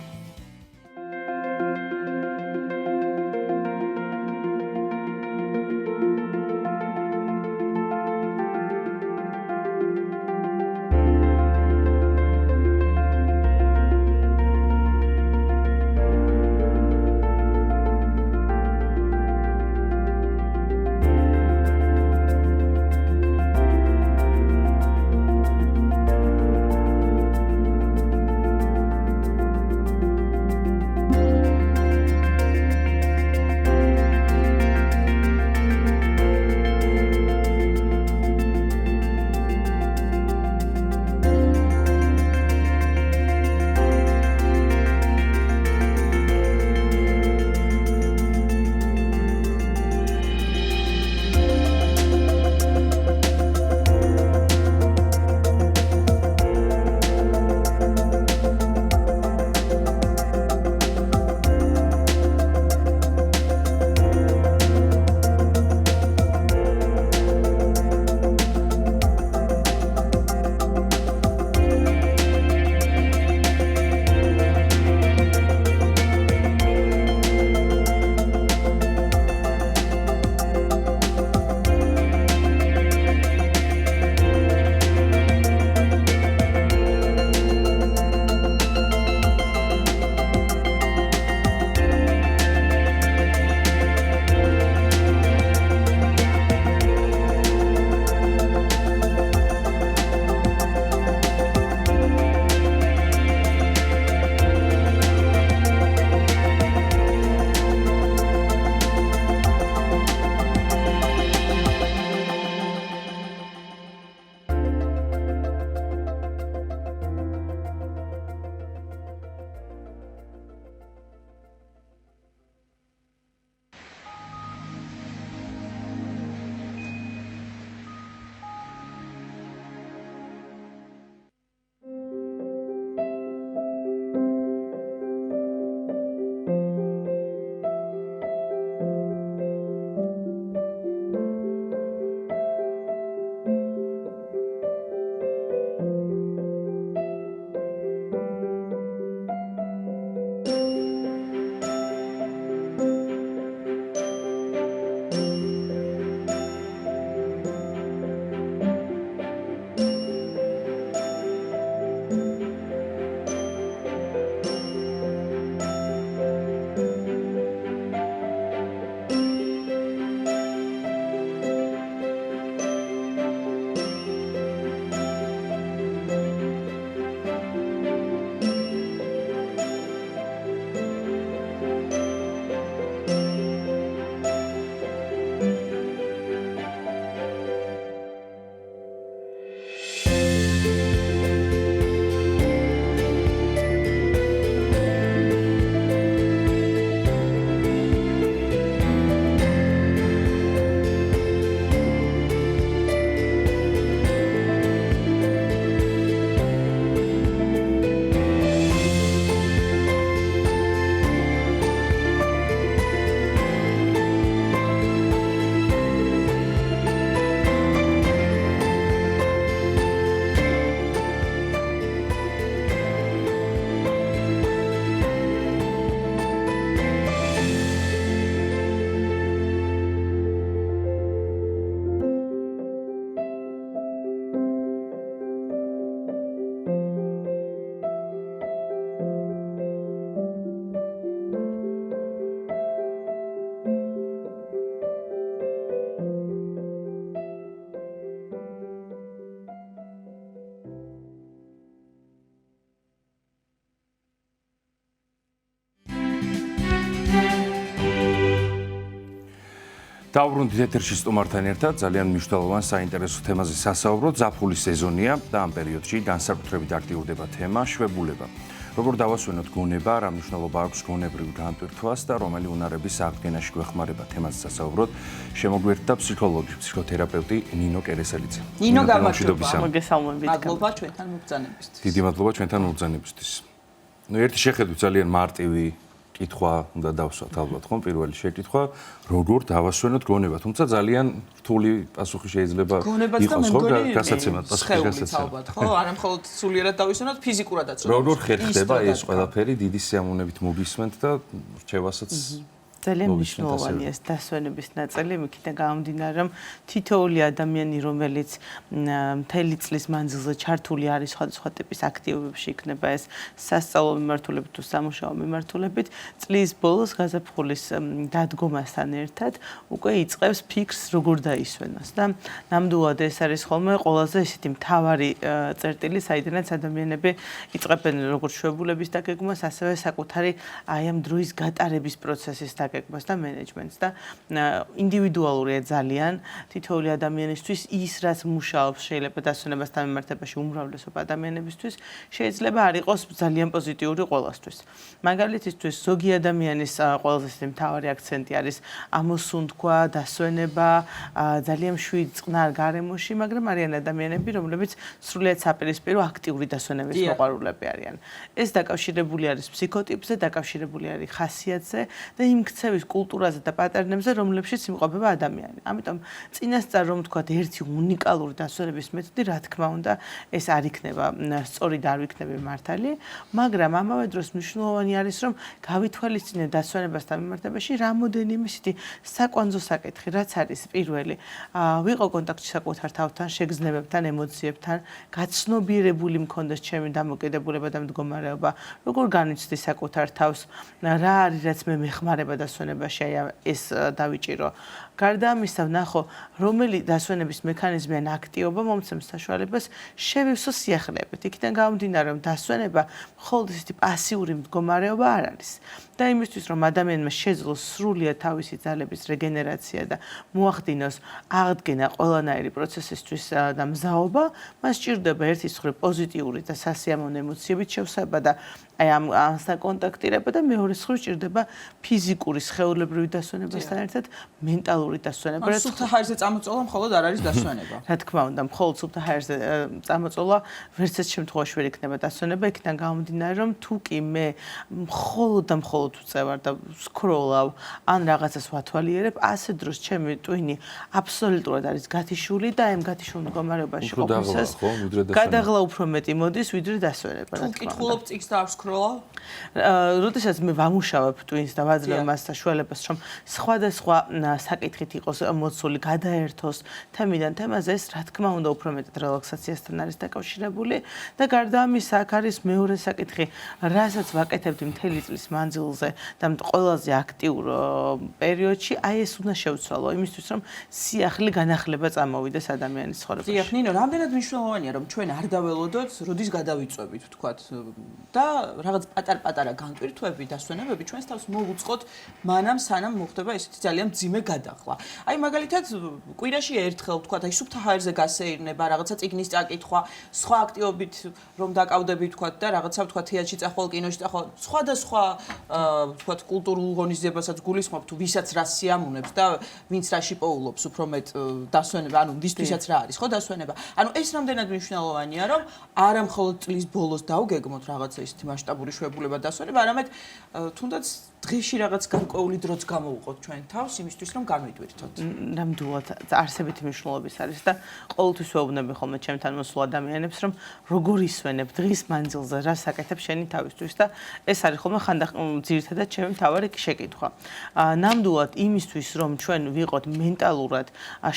დავბრუნდით ეთერში სტუმართან ერთად ძალიან მნიშვნელოვან საინტერესო თემაზე სასაუბროთ. ზაფხულის სეზონია და ამ პერიოდში განსაკუთრებით აქტიურდება თემა შვებულება. როგორ დავასვენოთ გონება, რა მნიშვნელობა აქვს გონებრივ განტვირთვას და რომელი უნარების აღდგენაში გვეხმარება თემაზე სასაუბროთ. შემოგვერთდა ფსიქოლოგი, ფსიქოთერაპევტი ნინო კერესელიძე. ნინო, გამარჯობა. მოგესალმებით. მადლობა ჩვენთან მობრძანებისთვის. დიდი მადლობა ჩვენთან მობრძანებისთვის. ერთი შეხედვით ძალიან მარტივი კითხვა უნდა დავსვათ ალბათ, ხომ? პირველი შეკითხვა, როგორ დავასვენოთ გონება, თუმცა ძალიან რთული პასუხი შეიძლება იყოს, ხო? გასაცემად პასუხი გასაცემად, ხო? არა მხოლოდ სულიერად დავისვენოთ, ფიზიკურადაც. როგორ ხერხდება ეს ყველაფერი, დიდი სიამოვნებით მოგისმენთ და რჩევასაც ძალიან მნიშვნელოვანია ეს დასვენების ნაწილი, იქიდან გამომდინარე, რომ თითოეული ადამიანი, რომელიც მთელი წლის მანძილზე ჩართული არის სხვადასხვა ტიპის აქტივობებში, იქნება ეს სასწავლო მიმართულებით თუ სამუშაო მიმართულებით, წლის ბოლოს გაზაფხულის დადგომასთან ერთად უკვე იწყებს ფიქრს, როგორ დაისვენოს და ნამდვილად ეს არის ხოლმე ყველაზე ისეთი მთავარი წერტილი, საიდანაც ადამიანები იწყებენ როგორც შვებულების დაგეგმვას, ასევე საკუთარი აი ამ დროის გატარების პროცესის გეგმას და მენეჯმენტს და ინდივიდუალურია ძალიან თითოეული ადამიანისთვის ის რაც მუშაობს შეიძლება დასვენებასთან მიმართებაში უმრავლესობა ადამიანებისთვის შეიძლება არ იყოს ძალიან პოზიტიური ყველასთვის. მაგალითისთვის ზოგი ადამიანის ყველაზე მთავარი აქცენტი არის ამოსუნთქვა, დასვენება, ძალიან შვიდ წყნარ გარემოში, მაგრამ არიან ადამიანები, რომლებიც სრულიად საპირისპირო აქტიური დასვენების მოყვარულები არიან. ეს დაკავშირებული არის ფსიქოტიპზე, დაკავშირებული არის ხასიათზე და იმ ქცევის კულტურაზე და პატერნებზე, რომლებშიც იმყოფება ადამიანი. ამიტომ წინასწარ რომ თქვათ ერთი უნიკალური დასვენების მეთოდი, რა თქმა უნდა, ეს არ იქნება სწორი და არ იქნება მართალი, მაგრამ ამავე დროს მნიშვნელოვანი არის, რომ გავითვალისწინოთ დასვენებასთან მიმართებაში რამოდენიმე ისეთი საკვანძო საკითხი, რაც არის პირველი, ვიყო კონტაქტში საკუთარ თავთან, შეგრძნებებთან, ემოციებთან, გაცნობიერებული მქონდეს ჩემი დამოკიდებულება და მდგომარეობა, როგორ განვიცდი საკუთარ თავს, რა არის რაც მე მეხმარება დასვენებაში, აი ეს დავიჭირო. გარდა ამისა, ვნახო, რომელი დასვენების მექანიზმი ან აქტივობა მომცემს საშუალებას შევივსო სიახლეებით. იქიდან გამომდინარე, რომ დასვენება მხოლოდ ისეთი პასიური მდგომარეობა არ არის. და იმისთვის, რომ ადამიანმა შეძლოს სრულიად თავისი ძალების რეგენერაცია და მოახდინოს აღდგენა ყველანაირი პროცესისთვის და მზაობა, მას სჭირდება ერთის მხრივ პოზიტიური და სასიამოვნო ემოციებით შევსება და აი ამასთან კონტაქტირება და მეორეს მხრივ სჭირდება ფიზიკური სხეულებრივი დასვენებასთან ერთად მენტალური დასვენება. ან სუფთა ჰაერზე წამოწოლა მხოლოდ არ არის დასვენება. რა თქმა უნდა, მხოლოდ სუფთა ჰაერზე წამოწოლა ვერც ეს შემთხვევაში ვერ იქნება დასვენება, იქიდან გამომდინარე, რომ თუ კი მე მხოლოდ და მხოლოდ ვწევარ და სკროლავ ან რაღაცას ვათვალიერებ, ასე დროს ჩემი ტვინი აბსოლუტურად არის გათიშული და ამ გათიშულ მდგომარეობაში ყოფნისას გადაღლა უფრო მეტი მოდის, ვიდრე დასვენება. თუ კითხულობ წიგნს და არ ვსკროლავ? როდესაც მე ვამუშავებ ტვინს და ვაძლევ მას საშუალებას, რომ სხვადასხვა საკითხით იყოს მოცული, გადაერთოს თემიდან თემაზე, ეს რა თქმა უნდა უფრო მეტად რელაქსაციასთან არის დაკავშირებული და გარდა ამისა, აქ არის მეორე საკითხი, რასაც ვაკეთებთ მთელი წლის მანძილზე და ყველაზე აქტიურ პერიოდში, აი ეს უნდა შევცვალო იმისთვის, რომ სიახლე განახლება წამოვიდეს ადამიანის ცხოვრებაში. დიახ, ნინო, რამდენად მნიშვნელოვანია, რომ ჩვენ არ დაველოდოთ, როდის გადავიწვევით, ვთქვათ, და რაღაც პატარ-პატარა განტვირთვები, დასვენებები ჩვენს თავს მოვუწყოთ, მანამ სანამ მოხდება ესეთი ძალიან მძიმე გადახლა. აი მაგალითად, კვირაში ერთხელ, ვთქვათ, აი სუფთა ჰაერზე გასეირნება, რაღაცა წიგნის წაკითხვა, სხვა აქტივობით რომ დაკავდები, ვთქვათ, და რაღაცა, ვთქვათ, თეატრში წახვალ, კინოში წახვალ, სხვადასხვა ვთქვათ, კულტურულ ღონისძიებასაც გულისხმობ, თუ ვისაც რა სიამოვნებს და ვინც რაში პოულობს უფრო მეტ დასვენება, ანუ ვისთვისაც რა არის, ხო, დასვენება. ანუ ეს რამდენად მნიშვნელოვანია, რომ არა მხოლოდ წლის ბოლოს დავგეგმოთ რაღაცა ისეთი მასშტაბური შვებულება დასვენება, არამედ თუნდაც დღეში რაღაც გარკვეული დროც გამოვუყოთ ჩვენ თავს იმისთვის, რომ განვიტვირთოთ. ნამდვილად არსებითი მნიშვნელობის არის და ყოველთვის ვეუბნები ხოლმე ჩემთან მოსულ ადამიანებს, რომ როგორ ისვენებ დღის მანძილზე, რა საკეთებ შენი თავისთვის და ეს არის ხოლმე ძირითადად ჩემი მთავარი შეკითხვა. ნამდვილად იმისთვის, რომ ჩვენ ვიყოთ მენტალურად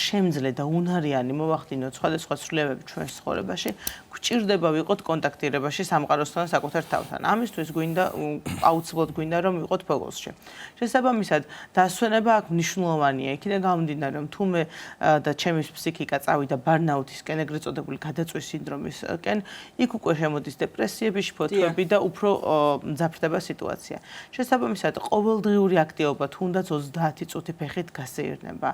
შემძლე და უნარიანი მოვახდინოთ სხვადასხვა ცვლილებები ჩვენს ცხოვრებაში, გვჭირდება ვიყოთ კონტაქტირებაში სამყაროსთან საკუთარ თავთან. ამისთვის გვინდა აუცილებლად გვინდა რომ ვიყოთ ფოკუსში. შესაბამისად, დასვენება აქ მნიშვნელოვანია. იქიდან გამომდინარე, რომ თუ მე და ჩემი ფსიქიკა წავიდა ბარნაუთისკენ, ეგრეთ წოდებული გადაწვის სინდრომისკენ, იქ უკვე შემოდის დეპრესიები, შფოთვები და უფრო მძაფრდება სიტუაცია. შესაბამისად, ყოველდღიური აქტივობა თუნდაც 30 წუთი ფეხით გასეირნება.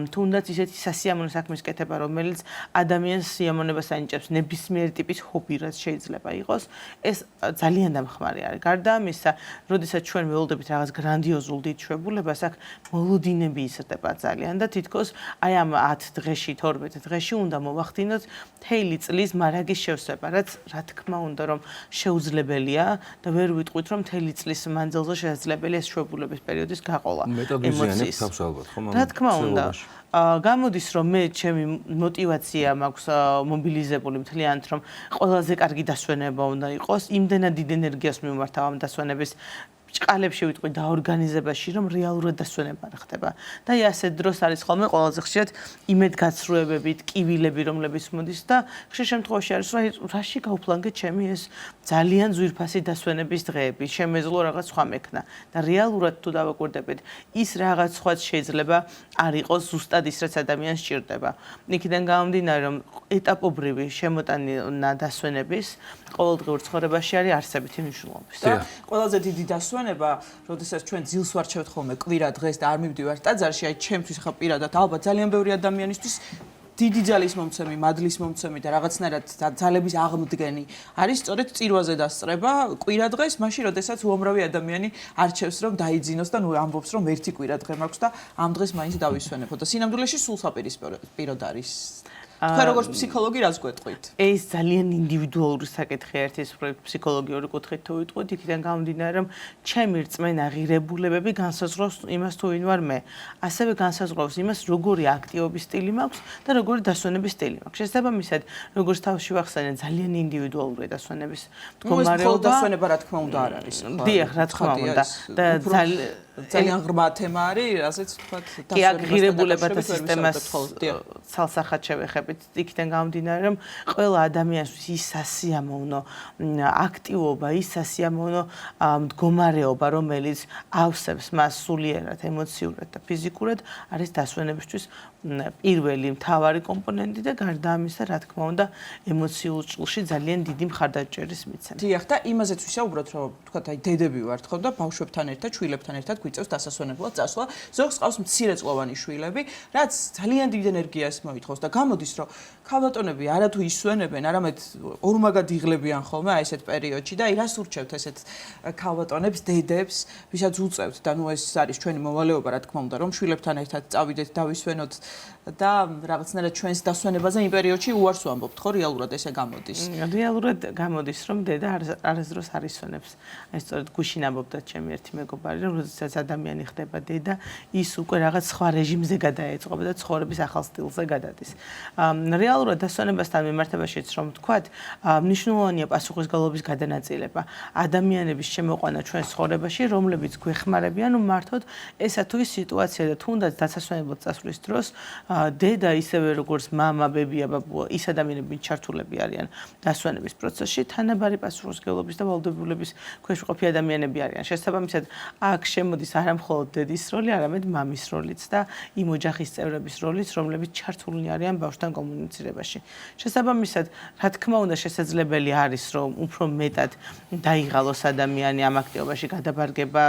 თუნდაც ისეთი სასიამოვნო საქმის კეთება, რომელიც ადამიანს სიამოვნებას ანიჭებს, ნებისმიერი ტიპის ჰობი, რაც შეიძლება იყოს, ეს ძალიან დამხმარე არის. გარდა ამისა, როდესაც ჩვენ ველოდებით რაღაც გრანდიოზულ დიდ ჩვეულებას, აქ მოლოდინები იზრდება ძალიან და თითქოს აი ამ 10 დღეში, 12 დღეში უნდა მოვახდინოთ მთელი წლის მარაგის შევსება, რაც რა თქმა უნდა რომ შეუძლებელია და ვერ ვიტყვით რომ მთელი წლის მანძილზე შესაძლებელია ეს ჩვეულების პერიოდის გაყოლა. მეტადვიზიანებს თავს ალბათ, ხო? რა თქმა უნდა. გამოდის რომ მე ჩემი мотиваცია მაქვს მობილიზებული მთლიანად რომ ყველაზე კარგი დასვენება უნდა იყოს, იმდენად დიდ ენერგიას მიმართავ ამ დასვენების ჭყალებში ვიტყვი დაორგანიზებაში რომ რეალურად დასვენება არ ხდება და აი ასეთ დროს არის ხოლმე ყველაზე ხშირად იმედგაცრუებებით კივილები რომლებიც მოდის და ხშირ შემთხვევაში არის რომ რაში გავფლანგე ჩემი ეს ძალიან ძვირფასი დასვენების დღეები შემეძლო რაღაც სხვა მექნა და რეალურად თუ დავაკვირდებით ის რაღაც სხვაც შეიძლება არ იყოს ზუსტად ის რაც ადამიანს სჭირდება იქიდან გამომდინარე რომ ეტაპობრივი შემოტანა დასვენების ყოველდღიურ ცხოვრებაში არის არსებითი მნიშვნელობის და ყველაზე დიდი დასვენება, როდესაც ჩვენ ძილს ვარჩევთ ხოლმე კვირა დღეს და არ მივდივართ ტაძარში, აი ჩემთვის ხა პირადად ალბათ ძალიან ბევრი ადამიანისთვის დიდი ძალის მომცემი, მადლის მომცემი და რაღაცნაირად ძალების აღმდგენი არის სწორედ წირვაზე დასწრება კვირა დღეს, მაშინ როდესაც უამრავი ადამიანი არჩევს რომ დაიძინოს და ნუ ამბობს რომ ერთი კვირა დღე მაქვს და ამ დღეს მაინც დავისვენებო და სინამდვილეში სულ საპირისპიროდ არის. თქვენ როგორც ფსიქოლოგი რას გვეტყვით? ეს ძალიან ინდივიდუალური საკითხი ერთის ფსიქოლოგიური კუთხით თუ ვიტყვით, იქიდან გამომდინარე რომ ჩემი რწმენა ღირებულებები განსაზღვრავს იმას თუ ვინ ვარ მე. ასევე განსაზღვრავს იმას როგორი აქტივობის სტილი მაქვს და როგორი დასვენების სტილი მაქვს. შესაბამისად, როგორც თავში ვახსენე, ძალიან ინდივიდუალური დასვენების მდგომარეობა. დასვენება რა თქმა უნდა არ არის. დიახ, რა თქმა უნდა. და ძალიან ღრმა თემა არის, რასაც თქვა კი აქ ღირებულებათა სისტემას ცალსახად შევეხებით იქიდან გამომდინარე რომ ყველა ადამიანისთვის ის სასიამოვნო აქტივობა, ის სასიამოვნო მდგომარეობა, რომელიც ავსებს მას სულიერად, ემოციურად და ფიზიკურად არის დასვენებისთვის პირველი მთავარი კომპონენტი და გარდა ამისა, რა თქმა უნდა, ემოციურ ჭრილში ძალიან დიდი მხარდაჭერის მიცემა. დიახ, და იმაზეც ვისაუბროთ, რომ თქვა აი დედები ვართ ხო და ბავშვებთან ერთად, შვილებთან ერთად გვიწევს დასასვენებლად წასვლა. ზოგს ყავს მცირეწლოვანი შვილები, რაც ძალიან დიდ ენერგიას მოითხოვს და გამოდის, რომ ქალბატონები არათუ ისვენებენ, არამედ ორმაგად იღლებიან ხოლმე აი ესეთ პერიოდში და აი რას ურჩევთ ესეთ ქალბატონებს, დედებს, ვისაც უწევთ და ნუ ეს არის ჩვენი მოვალეობა, რა თქმა უნდა, რომ შვილებთან ერთად წავიდეთ, დავისვენოთ და რაღაცნაირად ჩვენს დასვენებაზე იმ პერიოდში უარს ვამბობთ, ხო, რეალურად ესე გამოდის. რეალურად გამოდის, რომ დედა არასდროს არ ისვენებს. აი სწორედ გუშინ ამბობდა ჩემი ერთი მეგობარი, რომ როდესაც ადამიანი ხდება დედა, ის უკვე რაღაც სხვა რეჟიმზე გადაეწყობა და ცხოვრების ახალ სტილზე გადადის. რეალურად დასვენებასთან მიმართებაშიც რომ ვთქვათ, მნიშვნელოვანია პასუხისმგებლობის გადანაწილება. ადამიანების შემოყვანა ჩვენ ცხოვრებაში, რომლებიც გვეხმარებიან, რომ მართოდ ესა თუ ის სიტუაცია და თუნდაც დასასვენებლად წასვლის დროს დედა ისევე როგორც მამა, ბებია, ბაბუა, ის ადამიანები ჩართულები არიან დასვენების პროცესში, თანაბარი პასუხისმგებლობის და ვალდებულების ქვეშ მყოფი ადამიანები არიან. შესაბამისად, აქ შემოდის არა მხოლოდ დედის როლი, არამედ მამის როლიც და იმ ოჯახის წევრების როლიც, რომლებიც ჩართულნი არიან ბავშვთან კომუნიცირებაში. შესაბამისად, რა თქმა უნდა, შესაძლებელი არის, რომ უფრო მეტად დაიღალოს ადამიანი ამ აქტივობაში გადაბარგება,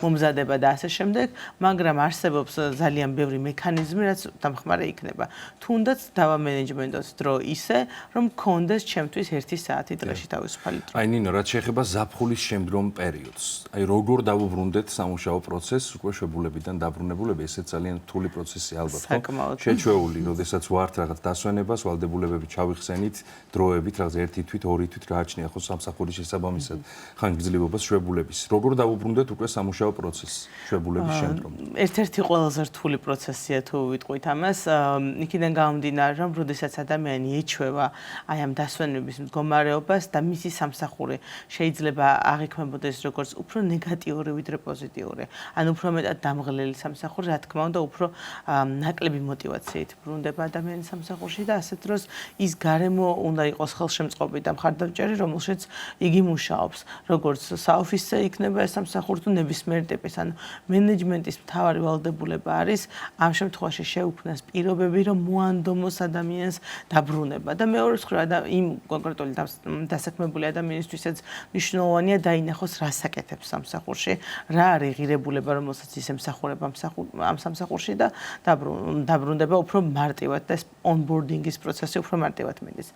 მომზადება და ასე შემდეგ, მაგრამ არსებობს ძალიან ბევრი მექანიზმი, რაც დამხმარე იქნება. თუნდაც დავამენეჯმენტოთ დრო ისე, რომ გქონდეს ჩემთვის 1 საათი დღეში თავისუფალი დრო. აი ნინო, რაც შეეხება ზაფხულის შემდგომ პერიოდს. აი როგორ დავუბრუნდეთ სამუშაო პროცესს, უკვე შვებულებიდან დაბრუნებულები, ესეც ძალიან რთული პროცესი ალბათ, ხო? შეჩვეული, როდესაც ვართ რაღაც დასვენებას, ვალდებულებები ჩავიხსენით, დროებით, რაღაც 1 თვით, 2 თვით გააჩნია ხო სამსახურის შესაბამისად, ხანგრძლივობას შვებულების. როგორ დავუბრუნდეთ უკვე სამუშაო პროცესს შვებულების შემდგომ? ერთ-ერთი ყველაზე რთული პროცესია თუ ვიტყვით ამას, იქიდან გამომდინარე, რომ როდესაც ადამიანი ეჩვევა აი ამ დასვენების მდგომარეობას და მისი სამსახური შეიძლება აღიქმებოდეს როგორც უფრო ნეგატიური ვიდრე პოზიტიური. პოზიტიური. ან უფრო მეტად დამღლელი სამსახური, რა თქმა უნდა, უფრო ნაკლები мотивაციით ბრუნდება ადამიანის სამსახურში და ასეთ დროს ის გარემო უნდა იყოს ხელშემწყობი და მხარდამჭერი, რომელშიც იგი მუშაობს. როგორც საოფისე იქნება ეს სამსახური თუ ნებისმიერ ტიპის, ანუ მენეჯმენტის მთავარი ვალდებულება არის ამ შემთხვევაში შეუქმნას პირობები, რომ მოანდომოს ადამიანს დაბრუნება და მეორე მხრივ იმ კონკრეტული დასაქმებული ადამიანისთვისაც მნიშვნელოვანია დაინახოს რა საკეთებს სამსახურში, რა არის ღირებულება, რომელსაც ის ემსახურება ამ სამსახურში და დაბრუნდება უფრო მარტივად და ეს onboarding-ის პროცესი უფრო მარტივად მიდის.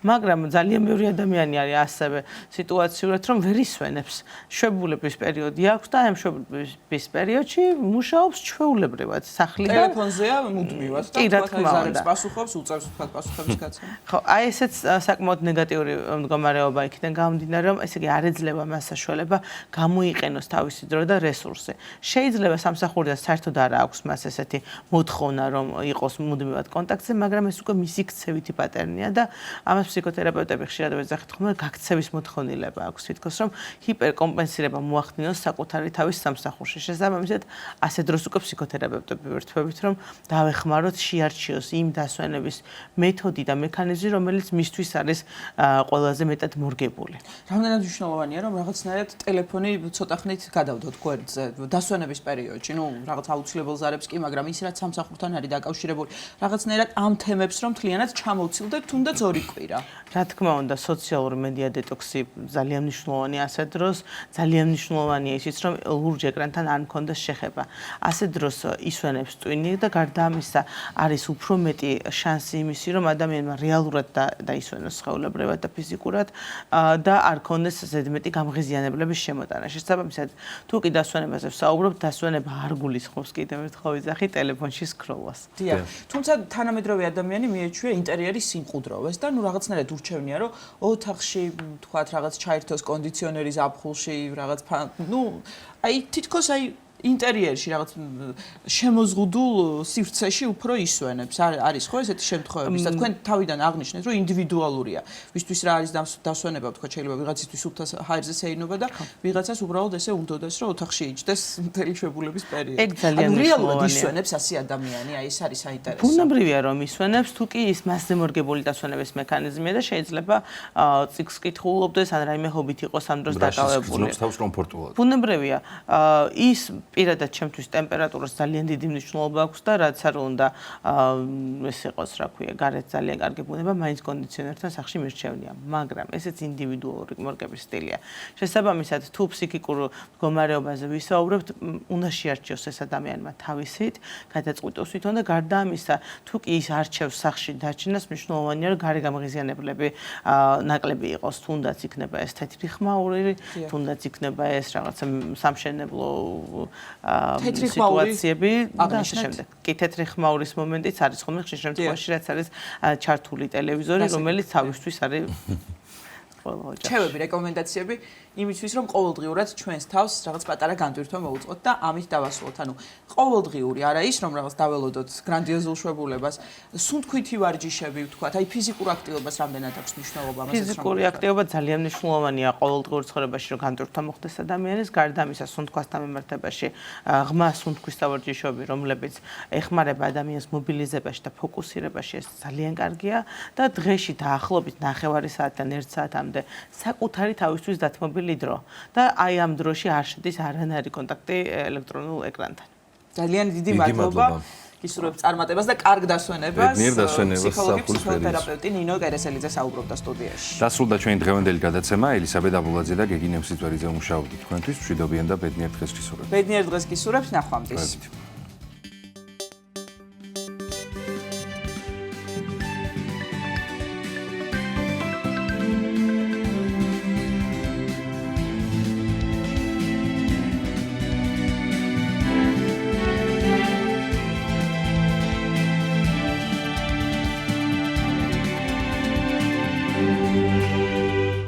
მაგრამ ძალიან ბევრი ადამიანი არის ასევე სიტუაციურად, რომ ვერ ისვენებს. შვებულების პერიოდი აქვს და ამ შვებულების პერიოდში მუშაობს ჩვეულებრივად სახლიდან. ტელეფონზეა მუდმივად და თვითონ პასუხობს, უწევს თქვათ პასუხების გაცემა. ხო, აი ესეც საკმაოდ ნეგატიური მდგომარეობა იქიდან გამომდინარე, რომ ესე იგი არ ეძლევა მას საშუალება გამოიყენოს თავისი დრო და რესურსი. შეიძლება სამსახურიდან საერთოდ არ აქვს მას ესეთი მოთხოვნა, რომ იყოს მუდმივად კონტაქტზე, მაგრამ ეს უკვე მისი ქცევითი პატერნია და ამას ფსიქოთერაპევტები ხშირად ვეძახით ხოლმე, გაქცევის მოთხოვნილება აქვს თითქოს, რომ ჰიპერკომპენსირება მოახდინოს საკუთარი თავის სამსახურში. შესაბამისად, ასე დროს უკვე ფსიქოთერაპევტები ვერთვებით, რომ დავეხმაროთ შეარჩიოს იმ დასვენების მეთოდი და მექანიზმი, რომელიც მისთვის არის ყველაზე მეტად მორგებული. რამდენად მნიშვნელოვანია, რომ რაღაცნაირად ტელეფონი ცოტა ხნით გადავდოთ გვერდზე დასვენების პერიოდში. ნუ რაღაც აუცილებელ ზარებს კი, მაგრამ ის რაც სამსახურთან არის დაკავშირებული, რაღაცნაირად ამ თემებს რომ თლიანად ჩამოვცილდეთ თუნდაც 2 კვირა. რა თქმა უნდა, სოციალური მედია დეტოქსი ძალიან მნიშვნელოვანია ასეთ დროს, ძალიან მნიშვნელოვანია ისიც, რომ ლურჯ ეკრანთან არ მქონდეს შეხება. ასეთ დროს ისვენებს ტვინი და გარდა ამისა არის უფრო მეტი შანსი იმისი, რომ ადამიანმა რეალურად დაისვენოს სხეულებრივად და ფიზიკურად და არ ქონდეს ზედმეტი გამღიზიანებლების შემოტანა. შესაბამისად, თუ კი დასვენებაზე ვსაუბრობ, დასვენება არ გულისხმობს კიდევ ერთხელ ვიძახი ტელეფონში სკროლას. დიახ. თუმცა თანამედროვე ადამიანი მიეჩვია ინტერიერის სიმყუდროვეს და ნუ რაღაცნაირად ურჩევნია, რომ ოთახში თქვათ რაღაც ჩაერთოს კონდიციონერი ზაფხულში, რაღაც ნუ აი თითქოს აი ინტერიერში რაღაც შემოზღუდულ სივრცეში უფრო ისვენებს. არის ხო ესეთი შემთხვევები და თქვენ თავიდან აღნიშნეთ, რომ ინდივიდუალურია. ვისთვის რა არის დასვენება, თქვა შეიძლება ვიღაცისთვის სუფთა ჰაერზე შეინობა და ვიღაცას უბრალოდ ესე უნდოდეს, რომ ოთახში იჯდეს მთელი შვებულების პერიოდი. ეგ ძალიან რეალურად ისვენებს ასე ადამიანი, აი ეს არის საინტერესო. ბუნებრივია რომ ისვენებს, თუ კი ის მასზე მორგებული დასვენების მექანიზმია და შეიძლება წიგნს კითხულობდეს ან რაიმე ჰობით იყოს ამ დროს დაკავებული. გრძნობს თავს კომფორტულად. ბუნებრივია. ის პირადად ჩემთვის ტემპერატურას ძალიან დიდი მნიშვნელობა აქვს და რაც არ უნდა ეს იყოს, რა ქვია, გარეთ ძალიან კარგი ბუნება, მაინც კონდიციონერთან სახში მირჩევნია, მაგრამ ესეც ინდივიდუალური მორგების სტილია. შესაბამისად, თუ ფსიქიკურ მდგომარეობაზე ვისაუბრებთ, უნდა შეარჩიოს ეს ადამიანმა თავისით, გადაწყვიტოს თვითონ და გარდა ამისა, თუ კი ის არჩევს სახში დაჩინას, მნიშვნელოვანია, რომ გარე გამღიზიანებლები ნაკლები იყოს, თუნდაც იქნება ეს თეთრი ხმაური, თუნდაც იქნება ეს რაღაცა სამშენებლო სიტუაციები და ასე შემდეგ. კი თეთრი ხმაურის მომენტიც არის ხოლმე ხშირ შემთხვევაში, რაც არის ჩართული ტელევიზორი, რომელიც თავისთვის არის ყველა. ჩევები, რეკომენდაციები იმისთვის, რომ ყოველდღიურად ჩვენს თავს რაღაც პატარა განტვირთვა მოუწყოთ და ამით დავასრულოთ. ანუ ყოველდღიური არა ის, რომ რაღაც დაველოდოთ გრანდიოზულ შვებულებას, სუნთქვითი ვარჯიშები, ვთქვათ, აი ფიზიკურ აქტივობას რამდენად აქვს მნიშვნელობა ამასაც. ფიზიკური აქტივობა ძალიან მნიშვნელოვანია ყოველდღიურ ცხოვრებაში, რომ განტვირთვა მოხდეს ადამიანის, გარდა ამისა სუნთქვასთან მიმართებაში ღრმა სუნთქვის დავარჯიშობები, რომლებიც ეხმარება ადამიანს მობილიზებაში და ფოკუსირებაში, ეს ძალიან კარგია და დღეში დაახლოებით 9 საათიდან 1 საათამდე საკუთარი თავისთვის დათმობილი დრო და აი ამ დროში არ შედის არანაირი კონტაქტი ელექტრონულ ეკრანთან. ძალიან დიდი მადლობა. გისურვებ წარმატებას და კარგ დასვენებას. ბედნიერ დასვენებას ფსიქოლოგი, ფსიქოთერაპევტი ნინო კერესელიძე საუბრობდა სტუდიაში. დასრულდა ჩვენი დღევანდელი გადაცემა. ელისაბედ აბულაძე და გეგი ნემსიწვერიძე მუშაობდით თქვენთვის. მშვიდობიან და ბედნიერ დღეს გისურვებთ. ბედნიერ დღეს გისურვებთ, ნახვამდის.